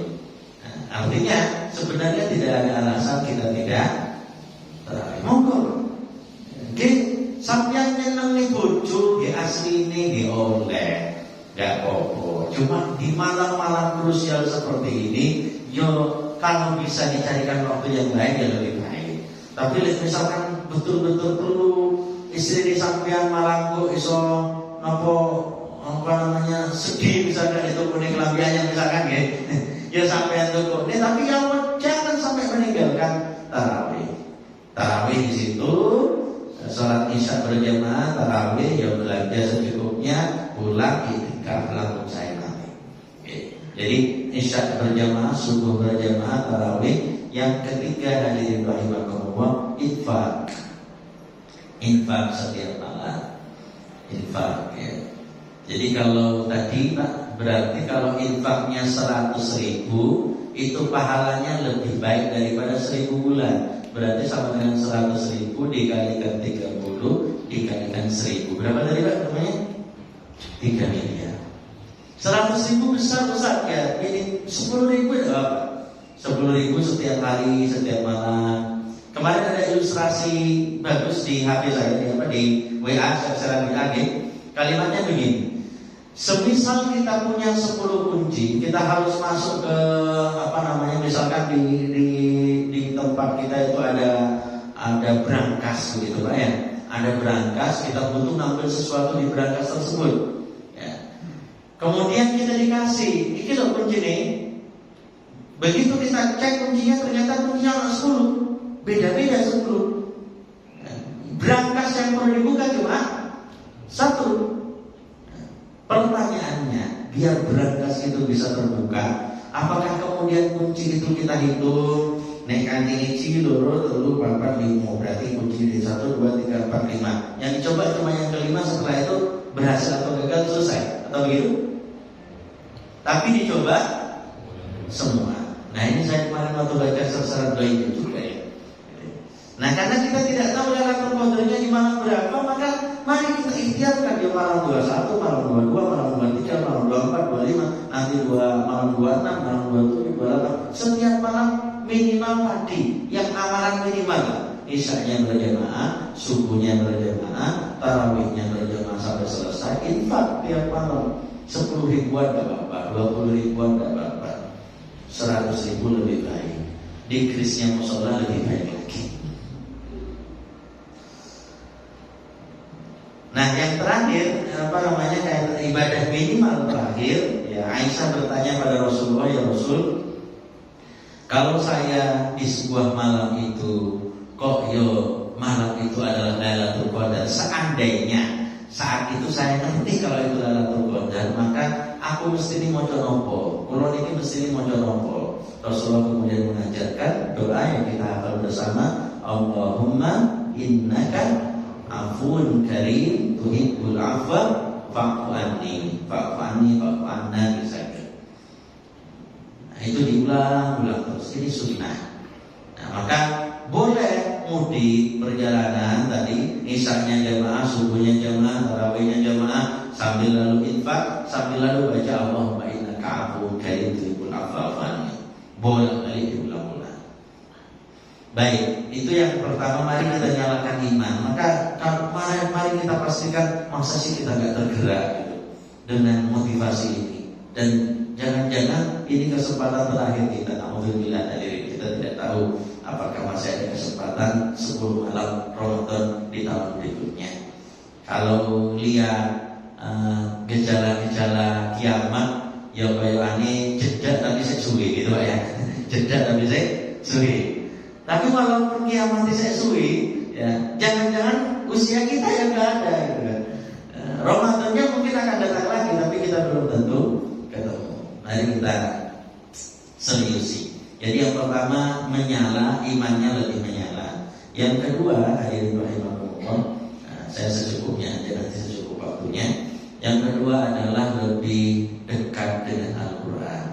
Artinya sebenarnya tidak ada alasan kita tidak tarawih. Monggo. Nggih, sampeyan nyenengi bojo nggih asline nggih oleh. Gak apa-apa. Cuma di malam-malam krusial seperti ini, yo kalau bisa dicarikan waktu yang lain ya lebih baik. Tapi misalkan betul-betul perlu istri di sampean malam kok iso sedih misalkan itu kuning kelambiannya misalkan ya, ya sampean tuh kok. Tapi jangan sampai meninggalkan tarawih. Tarawih di situ, sholat isya berjamaah, tarawih ya belanja secukupnya, pulang langsung saya nanti. Jadi isya berjamaah, subuh berjamaah, tarawih. Yang ketiga hadirin rahimakumullah, infak setiap malam. Infak ya. Jadi kalau tadi Pak, berarti kalau infaknya 100.000 itu pahalanya lebih baik daripada 1.000 bulan. Berarti sama dengan 100.000 dikalikan 30 dikalikan 1.000. Berapa tadi Pak namanya? 3 miliar. 100.000 besar ya. Jadi 10.000 itu apa? 10.000 setiap hari, setiap malam. Kemarin ada ilustrasi bagus di HP saya, di WA saya lagi. Kalimatnya begini. Semisal kita punya 10 kunci, kita harus masuk ke misalkan di tempat kita itu ada brankas begitu Pak ya. Ada brankas, kita butuh ngambil sesuatu di brankas tersebut. Ya. Kemudian kita dikasih, ini loh kunci nih. Begitu kita cek kuncinya, ternyata kuncinya 10, beda-beda 10. Brankas yang perlu dibuka cuma 1. Pertanyaannya, biar brankas itu bisa terbuka, apakah kemudian kunci itu kita hitung? Nek kanting isi loro telu 4 5, berarti kunci di 1 2 3 4 5. Yang dicoba cuma yang kelima, setelah itu berhasil atau gagal selesai, atau begitu? Tapi dicoba semua. Nah ini saya kemarin waktu baca secara doa juga ya. Nah karena kita tidak tahu Lailatul Qadarnya di malam berapa, maka mari kita ikhtiarkan di malam 21, malam 22, malam 23, malam 24, 25, nanti malam 26, malam 27, 28. Setiap malam minimal tadi yang amalan minimal, isyanya berjamaah, subuhnya berjamaah, tarawihnya berjamaah sampai selesai, infak tiap malam 10 ribuan tidak apa-apa, 20 ribuan tidak apa-apa, 100 ribu lebih baik, dikrisnya musola lebih baik lagi. Nah yang terakhir kayak ibadah minimal terakhir ya, Aisyah bertanya pada Rasulullah, ya Rasul, kalau saya di sebuah malam itu kok malam itu adalah Lailatul Qadar, seandainya saat itu saya ngerti kalau itu Lailatul Qadar, maka aku mesti maca nopo, kula niki mesti maca nopo. Rasulullah kemudian mengajarkan doa yang kita hafal bersama, Allahumma innaka afun karim tuhibbul afwa fa'fu anni misalnya. Nah, itu diulang-ulang terus, ini sunnah. Nah, maka boleh mudik perjalanan tadi, isyanya jamaah, subuhnya jamaah, tarawihnya jamaah, sambil lalu infak, sambil lalu baca Allahumma innaka afun karim tuhibbul afwa fa'fu anni. Boleh kali diulang-ulang. Baik, itu yang pertama. Mari kita nyalakan iman. Maka mari kita pastikan, masa sih kita gak tergerak gitu dengan motivasi ini. Dan jangan-jangan ini kesempatan terakhir kita. Alhamdulillah hadirin, kita tidak tahu apakah masih ada kesempatan 10 malam Ramadan di tahun berikutnya. Kalau lihat gejala-gejala kiamat, ya bayane jeda tapi sesuai gitu Pak ya. Jeda tapi sesuai. Tapi walaupun kiamat saya suwi, ya jangan-jangan usia kita yang nggak ada, gitu kan. Ramadannya mungkin akan datang lagi, tapi kita belum tentu ketemu. Mari kita seriusi. Jadi yang pertama menyala, imannya lebih menyala. Yang kedua, hadirin rahimakumullah, saya secukupnya aja, nanti secukup waktunya. Yang kedua adalah lebih dekat dengan Al-Quran,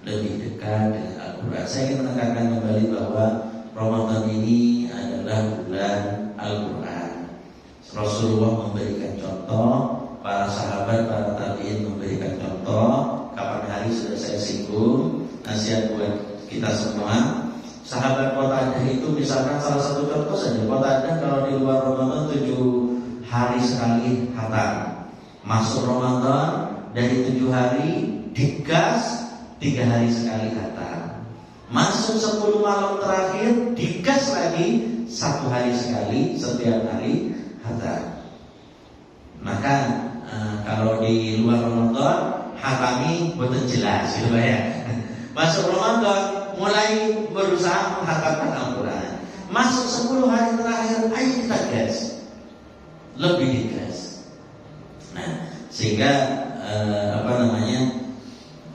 lebih dekat dengan Al-Quran. Saya ingin menekankan kembali bahwa Ramadan ini adalah bulan Al-Quran. Rasulullah memberikan contoh, para sahabat, para tabi'in memberikan contoh. Kapan hari sudah saya singgung, nasihat buat kita semua. Sahabat Qatadah itu misalkan salah satu contoh saja, Qatadah kalau di luar Ramadan 7 hari sekali khatam. Masuk Ramadan dari 7 hari digas 3 hari sekali khatam. Masuk 10 malam terakhir digas lagi 1 hari sekali, setiap hari khatam. Maka kalau di luar Ramadan hatami betul jelas gitu ya. Masuk Ramadan mulai berusaha menghatamkan Al-Quran. Masuk 10 hari terakhir, ayo kita gas, lebih digas. Nah, sehingga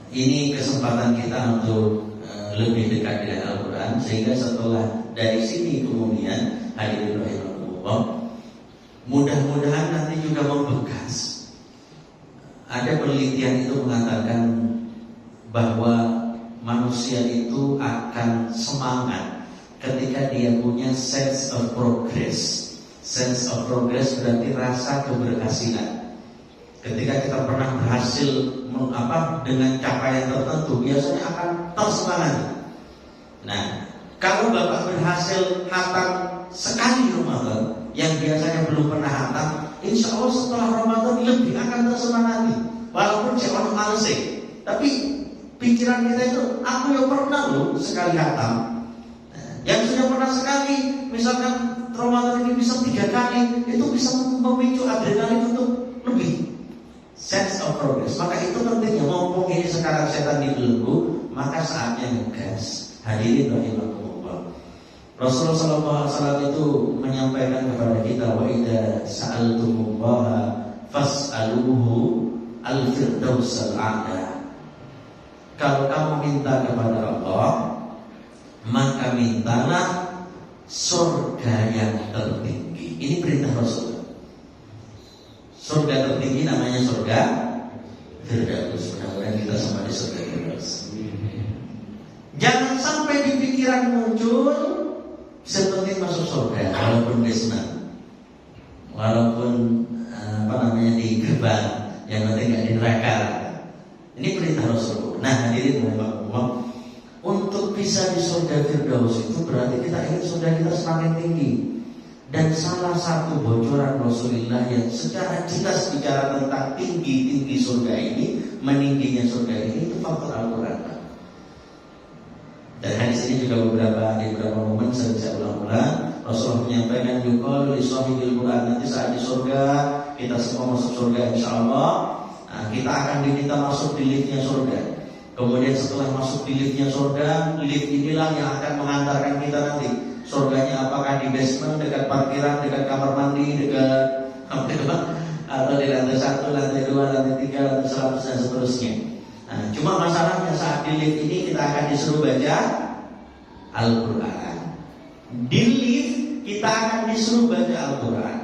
ini kesempatan kita untuk lebih dekat dengan Al-Quran. Sehingga setelah dari sini kemudian hadirin rahimahullah, mudah-mudahan nanti juga membekas. Ada penelitian itu mengatakan bahwa manusia itu akan semangat ketika dia punya sense of progress. Sense of progress berarti rasa keberhasilan. Ketika kita pernah berhasil dengan capaian tertentu, biasanya akan tersemangat. Nah, kalau Bapak berhasil hatam sekali Ramadan yang biasanya belum pernah hatam, insya Allah setelah Ramadan lebih akan tersemangati. Walaupun jangan males, tapi pikiran kita itu, aku yang pernah loh sekali hatam. Nah, Yang sudah pernah sekali, misalkan Ramadan ini bisa 3 kali, itu bisa memicu adrenalin untuk lebih sense of progress. Maka itu pentingnya, mumpung ini sekarang setan dibelenggu, maka saatnya ngegas. Hadirin rahimakumullah. Rasulullah SAW itu menyampaikan kepada kita, wa idza sa'altumullaha fas'aluhu al-firdausal a'la. Kalau kamu minta kepada Allah, maka mintalah surga yang tertinggi. Ini perintah Rasul. Surga tertinggi namanya surga Firdaus. Mudah-mudahan kita sama di surga Firdaus. Jangan sampai di pikiran muncul sepenting masuk surga, walaupun basement, walaupun di gerbang, yang penting nggak di neraka. Ini perintah Rasul. Nah, hadirin rahimakumullah, untuk bisa di surga Firdaus itu berarti kita ingin surga kita semakin tinggi. Dan salah satu bocoran Rasulullah yang secara jelas bicara tentang tinggi surga ini, meningginya surga ini, itu faktor Al-Quran. Dan hadis ini juga di beberapa momen saya bisa ulang-ulang. Rasulullah menyampaikan, yuqalu li sahibil Quran, nanti saat di surga kita semua masuk surga insyaallah. Nah, kita akan diminta masuk di liftnya surga. Kemudian setelah masuk di liftnya surga, lift inilah yang akan mengantarkan kita nanti. Surganya apakah di basement, dekat parkiran, dekat kamar mandi, dekat atau di lantai 1, lantai 2, lantai 3, lantai 100 dan seterusnya. Nah, cuma masalahnya saat di lift ini kita akan disuruh baca Al-Quran. Di lift kita akan disuruh baca Al-Quran.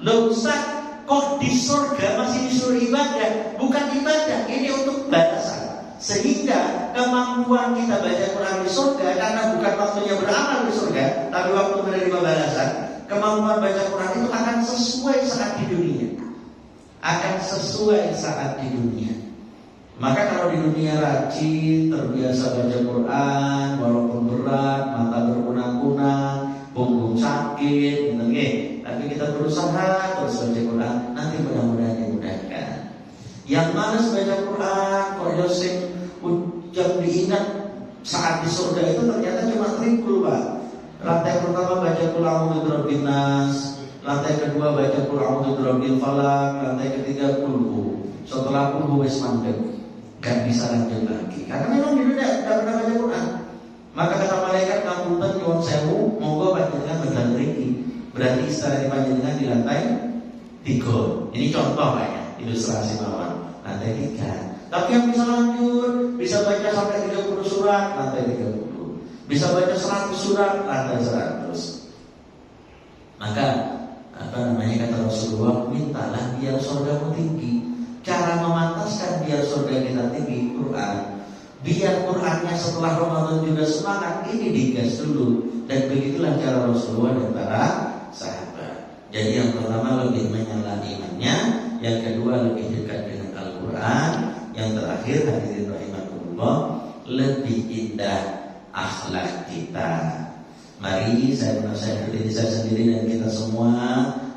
Loh Ustaz, kok di surga masih disuruh ibadah? Bukan ibadah, ini untuk balasan. Sehingga kemampuan kita baca Quran di surga, karena bukan waktunya beramal di surga, tapi waktu menerima balasan, kemampuan baca Quran itu akan sesuai saat di dunia. Akan sesuai saat di dunia. Maka kalau di dunia rajin, terbiasa baca Quran, walaupun berat, mata berkunang-kunang, punggung sakit, gitu, tapi kita berusaha terus baca Quran, nanti mudah-mudahan dimudahkan. Yang malas baca Quran, kok Yosef ucap diingat saat di surga itu ternyata cuma tripul, Pak. Lantai pertama baca Qul a'udzu birabbin nas, lantai kedua baca Qul a'udzu birabbil falaq, lantai ketiga Qul. Setelah Qul wis mandek, gak bisa lanjut lagi. Karena memang di dunia tidak pernah baca Quran. Maka kata malaikat, ngapunten nyuwun sewu, monggo panjenengan medal mriki. Berarti istirahat panjenengan di lantai 3. Ini contoh Pak ya, ilustrasi mawon. Lantai 3. Tapi yang bisa lanjut, bisa baca sampai 30 surat, lantai 30. Bisa baca 100 surat, lantai 100. Maka kata Rasulullah, mintalah biar surgamu tinggi. Cara memantaskan biar surga kita tinggi, Quran. Biar Qurannya setelah Ramadan juga semangat, ini digas dulu. Dan begitulah cara Rasulullah dan para sahabat. Jadi yang pertama lebih menyala imannya, yang kedua lebih dekat dengan Al-Quran, yang terakhir hadirin rahimakumullah, lebih indah akhlak kita. Mari saya menasihat diri saya sendiri dan kita semua,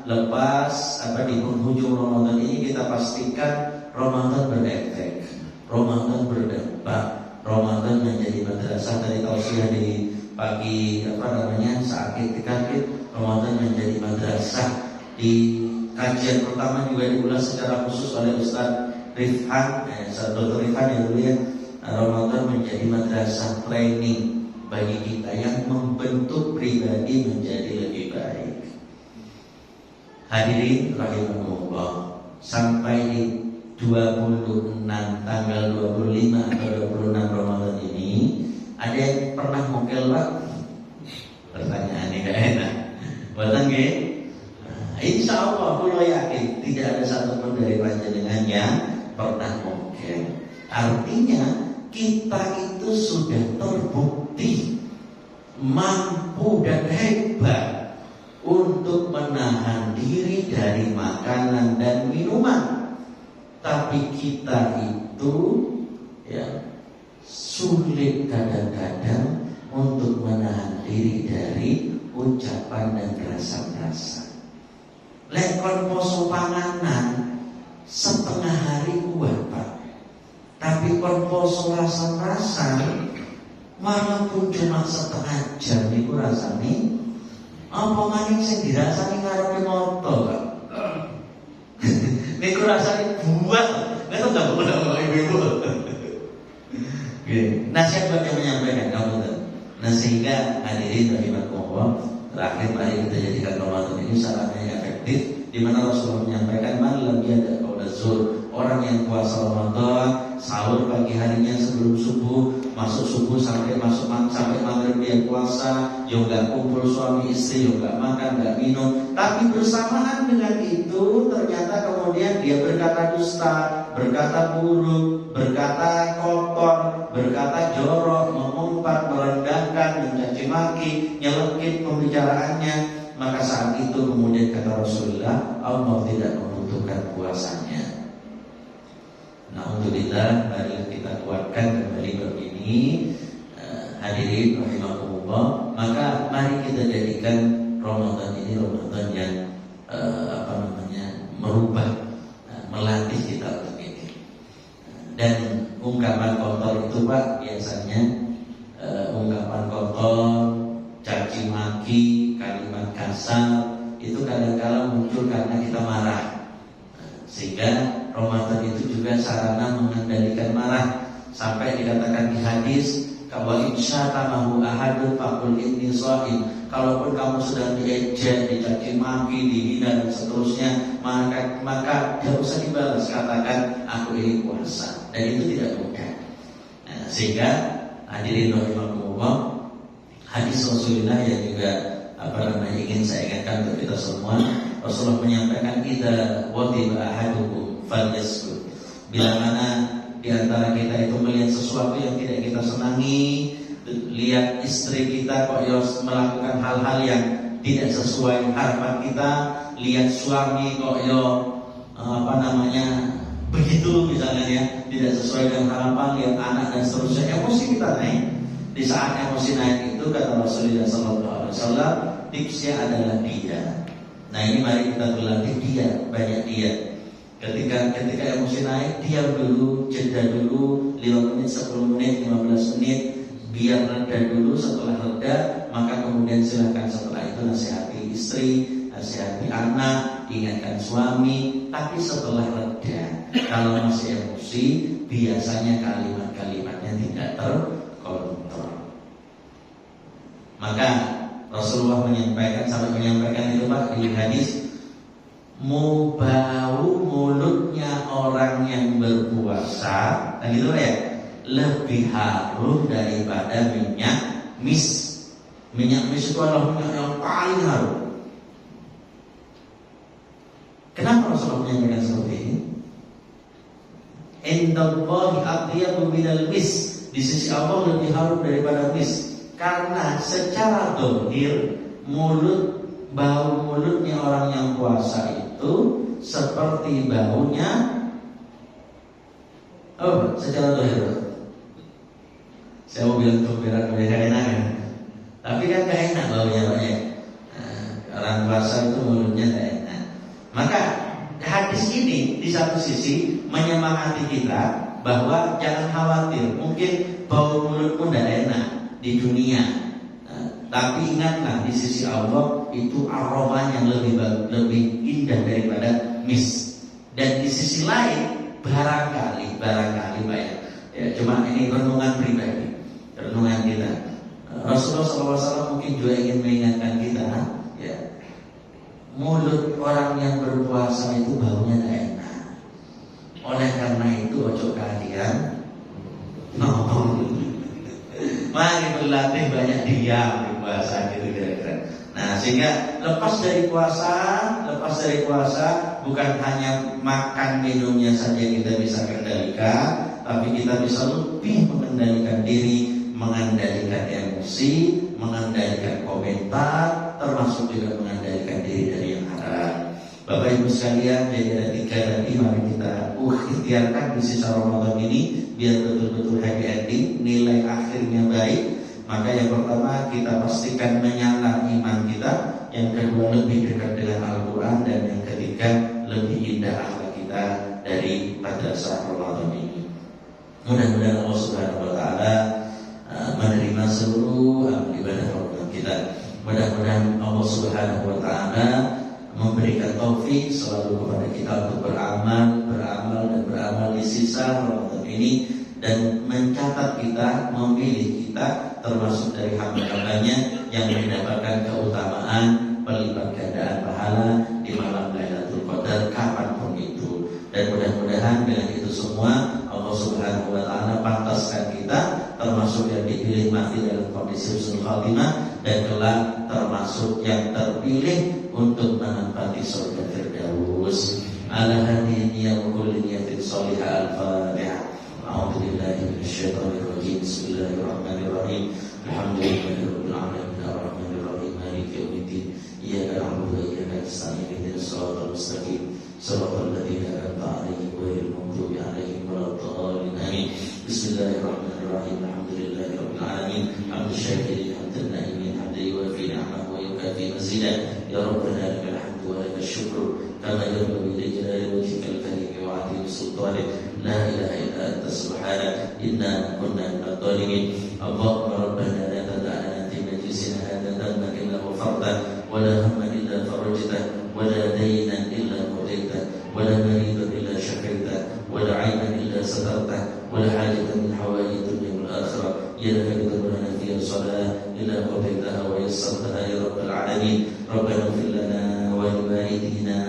lepas di penghujung Ramadan ini kita pastikan Ramadan berefek, Ramadan berdampak, Ramadan menjadi madrasah. Tadi tausiah di pagi saat itikaf, Ramadan menjadi madrasah. Di kajian pertama juga diulas secara khusus oleh Ustaz Rifhan, Dr. Rifhan yang dulu ya. Ramadan menjadi madrasah training bagi kita yang membentuk pribadi menjadi lebih baik. Hadirin rahimakumullah, sampai di 26 tanggal 25 atau 26 Ramadan ini, ada yang pernah mokel Pak? Pertanyaannya gak enak. Betul nggih? Insya Allah, aku yakin tidak ada satupun dari panjenengan yang pernah mokel. Artinya kita itu sudah terbukti mampu dan hebat untuk menahan diri dari makanan dan minuman. Tapi kita itu sulit kadang-kadang untuk menahan diri dari ucapan dan rasa-rasa. Lekon poso panganan setengah hari kuat Pak, tapi kon poso rasa-rasa malam Ampun cuma setengah jam niku rasane apa maning sing dirasani ngarepe moto Pak. Niku rasane buat. Nek tak boleh ibu-ibu. Nasihat buat yang menyampaikan kamu tuh. Nah sehingga hadirin rahimakumullah, terakhir mari kita jadikan Ramadan ini sarana yang efektif, di mana Rasulullah menyampaikan man lam yada qaula zur, orang yang puasa Ramadan sahur pagi harinya sebelum subuh, masuk subuh sampai maghrib dia puasa, yo enggak kumpul suami istri, yo enggak makan, enggak minum, tapi bersamaan dengan itu ternyata kemudian dia berkata dusta, berkata buruk, berkata kotor, berkata jorok, mengumpat, merendahkan, mencaci maki, nyelekit pembicaraannya, maka saat itu kemudian kata Rasulullah, Allah tidak membutuhkan puasanya. Alhamdulillah, mari kita kuatkan kembali bab ini. Hadirin rahimakumullah, maka mari kita jadikan Ramadan ini Ramadan yang merubah, melatih kita untuk ini. Dan ungkapan kotor itu Pak, biasanya ungkapan kotor, caci maki, kalimat kasar itu kadang-kala muncul karena kita marah. Sehingga Ramadan itu juga sarana mengendalikan marah. Sampai dikatakan di hadis, "Wa insyatamahu ahadun faqul inni shaim." Kalaupun kamu sedang diejek, dicaci maki, dihina dan seterusnya, maka tidak usah dibalas, katakan aku ini puasa. Dan itu tidak mudah. Nah, sehingga hadirin rahimakumullah, hadis Rasulullah yang juga ingin saya ingatkan untuk kita semua. Rasulullah menyampaikan, "Idza wadiba ahadukum falyasbut." Bila mana di antara kita itu melihat sesuatu yang tidak kita senangi, lihat istri kita kok melakukan hal-hal yang tidak sesuai harapan kita, lihat suami kok begitu misalnya ya, tidak sesuai dengan harapan, lihat anak dan seterusnya, emosi kita naik. Di saat emosi naik itu kata Rasulullah SAW, tipsnya adalah diam. Nah ini mari kita berlatih diam, banyak diam. Ketika emosi naik, diam dulu, jeda dulu 5 menit, 10 menit, 15 menit, biar reda dulu. Setelah reda, maka kemudian silakan setelah itu nasihati istri, nasihati anak, ingatkan suami. Tapi setelah reda, kalau masih emosi, biasanya kalimat-kalimatnya tidak terkontrol. Maka Rasulullah sampai menyampaikan itu Pak di hadis, mau bau mulutnya orang yang berpuasa, nah gitu ya, lebih harum daripada minyak mis. Minyak mis itu adalah minyak yang paling harum. Kenapa Rasulullah menyampaikan seperti ini? Indallahi atyabu minal mis. Di sisi Allah lebih harum daripada mis. Karena secara dohir bau mulutnya orang yang puasa itu seperti baunya secara dohir. Saya mau bilang berat enak ya. Tapi kan gak enak baunya Pak ya. Orang puasa itu mulutnya gak enak. Maka hadis ini di satu sisi menyemangati kita bahwa jangan khawatir, mungkin bau mulut pun gak enak di dunia, tapi ingatlah di sisi Allah itu aromanya lebih indah daripada mis. Dan di sisi lain barangkali Pak ya, cuma ini renungan pribadi, renungan kita. Rasulullah SAW mungkin juga ingin mengingatkan kita ya, mulut orang yang berpuasa itu baunya tidak enak. Oleh karena itu ojo kalian mari berlatih banyak diam di puasa gitu kira-kira. Nah sehingga lepas dari puasa bukan hanya makan minumnya saja kita bisa kendalikan, tapi kita bisa lebih mengendalikan diri, mengendalikan emosi, mengendalikan komentar, termasuk juga mengendalikan diri dari yang haram. Bapak Ibu sekalian, jadi ada 3 tadi, mari kita ikhtiarkan di sisa Ramadan ini biar betul-betul happy ending, nilai akhirnya baik. Maka yang pertama kita pastikan menyala iman kita, yang kedua lebih dekat dengan Al-Quran, dan yang ketiga lebih indah akhlak kita dari madrasah Ramadan ini. Mudah-mudahan Allah Subhanahu Wa Taala menerima semua seluruh ibadah program kita. Mudah-mudahan Allah Subhanahu wa taala memberikan taufik selalu kepada kita untuk beramal di sisa Ramadan ini, dan mencatat kita, memilih kita termasuk dari hamba-hambanya yang mendapatkan keutamaan pelipat gandaan pahala di malam Lailatul Qadar kapanpun itu. Dan mudah-mudahan dengan itu semua Allah Subhanahu wa taala pantaskan kita termasuk yang dipilih mati dalam kondisi husnul khatimah, dan kelak termasuk yang terpilih untuk menempati surga Firdaus. Ala hadhihi niyyah wa kulli niyatin shalihah. Al-Fatihah. A'udzu billahi minasyaitonir rajim. Bismillahirrahmanirrahim. Alhamdulillahi rabbil alamin arrahmanir rahim maliki yaumiddin. Iyyaka na'budu wa iyyaka nasta'in ihdinas siratal mustaqim siratal ladzina an'amta 'alaihim ghairil maghdubi 'alaihim waladdallin. Amin. Bismillahirrahmanirrahim. Alhamdulillahi rabbil alamin hamdan syakirin hamdan na'imin hamdan yuwafi ni'amahu wa yukafi mazidah. Ya rabbana lakal hamdu wa lakal syukru kama yanbaghi li jalali wajhikal karim wa 'azimi sultanik. La ilaha illa anta subhanaka inna kunna minadh dhalimin. Allahumma rabbana la tad'alna fi majlisina hadha dhanban illa ghafartah wa la hamman illa farajtah wa la daynan illa qadaytah wa la maridan illa shafaitah wa la 'ayban illa satartah wa la hajatan min hawaij dunya wal akhirah yadaka bidurana fi salah illa qadaytaha wa yassartaha ya rabbal alamin. Rabbana ighfir lana wa li walidina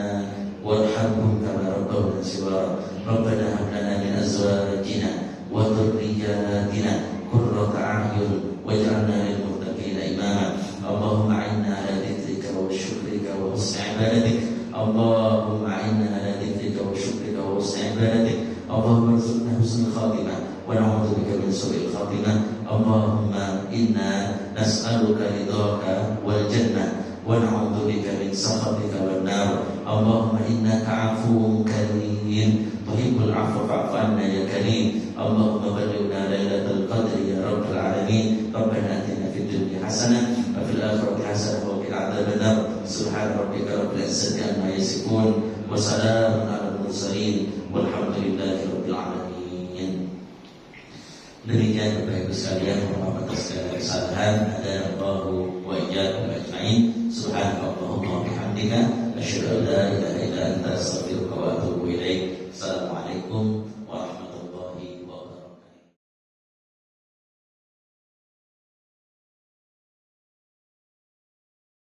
warhamhum kama rabbawna shighara. Rabbana hab lana min azwajina wa dhurriyyatina qurrata a'yun waj'alna lil muttaqina imama. Allahumma a'inna ala dhikrika wa syukrika wa husni ibadatik. Allahumma a'inna ala dhikrika wa syukrika wa husni ibadatik. Allahumma arzuqna husnul khatimah wa na'udzu bika min su'il khatimah. Allahumma inna nas'aluka ridhaka wal jannah wa na'udzu bika min sakhatika wan nar. Allahumma innaka 'afuwwun karim tuhibbul 'afwa fa'fu 'anna ya karim. Allahumma ballighna lailatul qadri ya rabbal alamin. Rabbana atina fid dunya hasanah wa fil akhirati hasanah wa qina adzabannar. Subhana rabbika rabbil izzati amma yasifun wa salamun 'alal mursalin walhamdulillahi rabbil alamin. Demikian Bapak Ibu sekalian, mohon maaf atas segala kesalahan. Ada Allahu wa iyyakum ajmain. Subhanallahumma wa bihamdika asyhadu an la ilaha illa anta astaghfiruka wa atubu ilaik. Assalamualaikum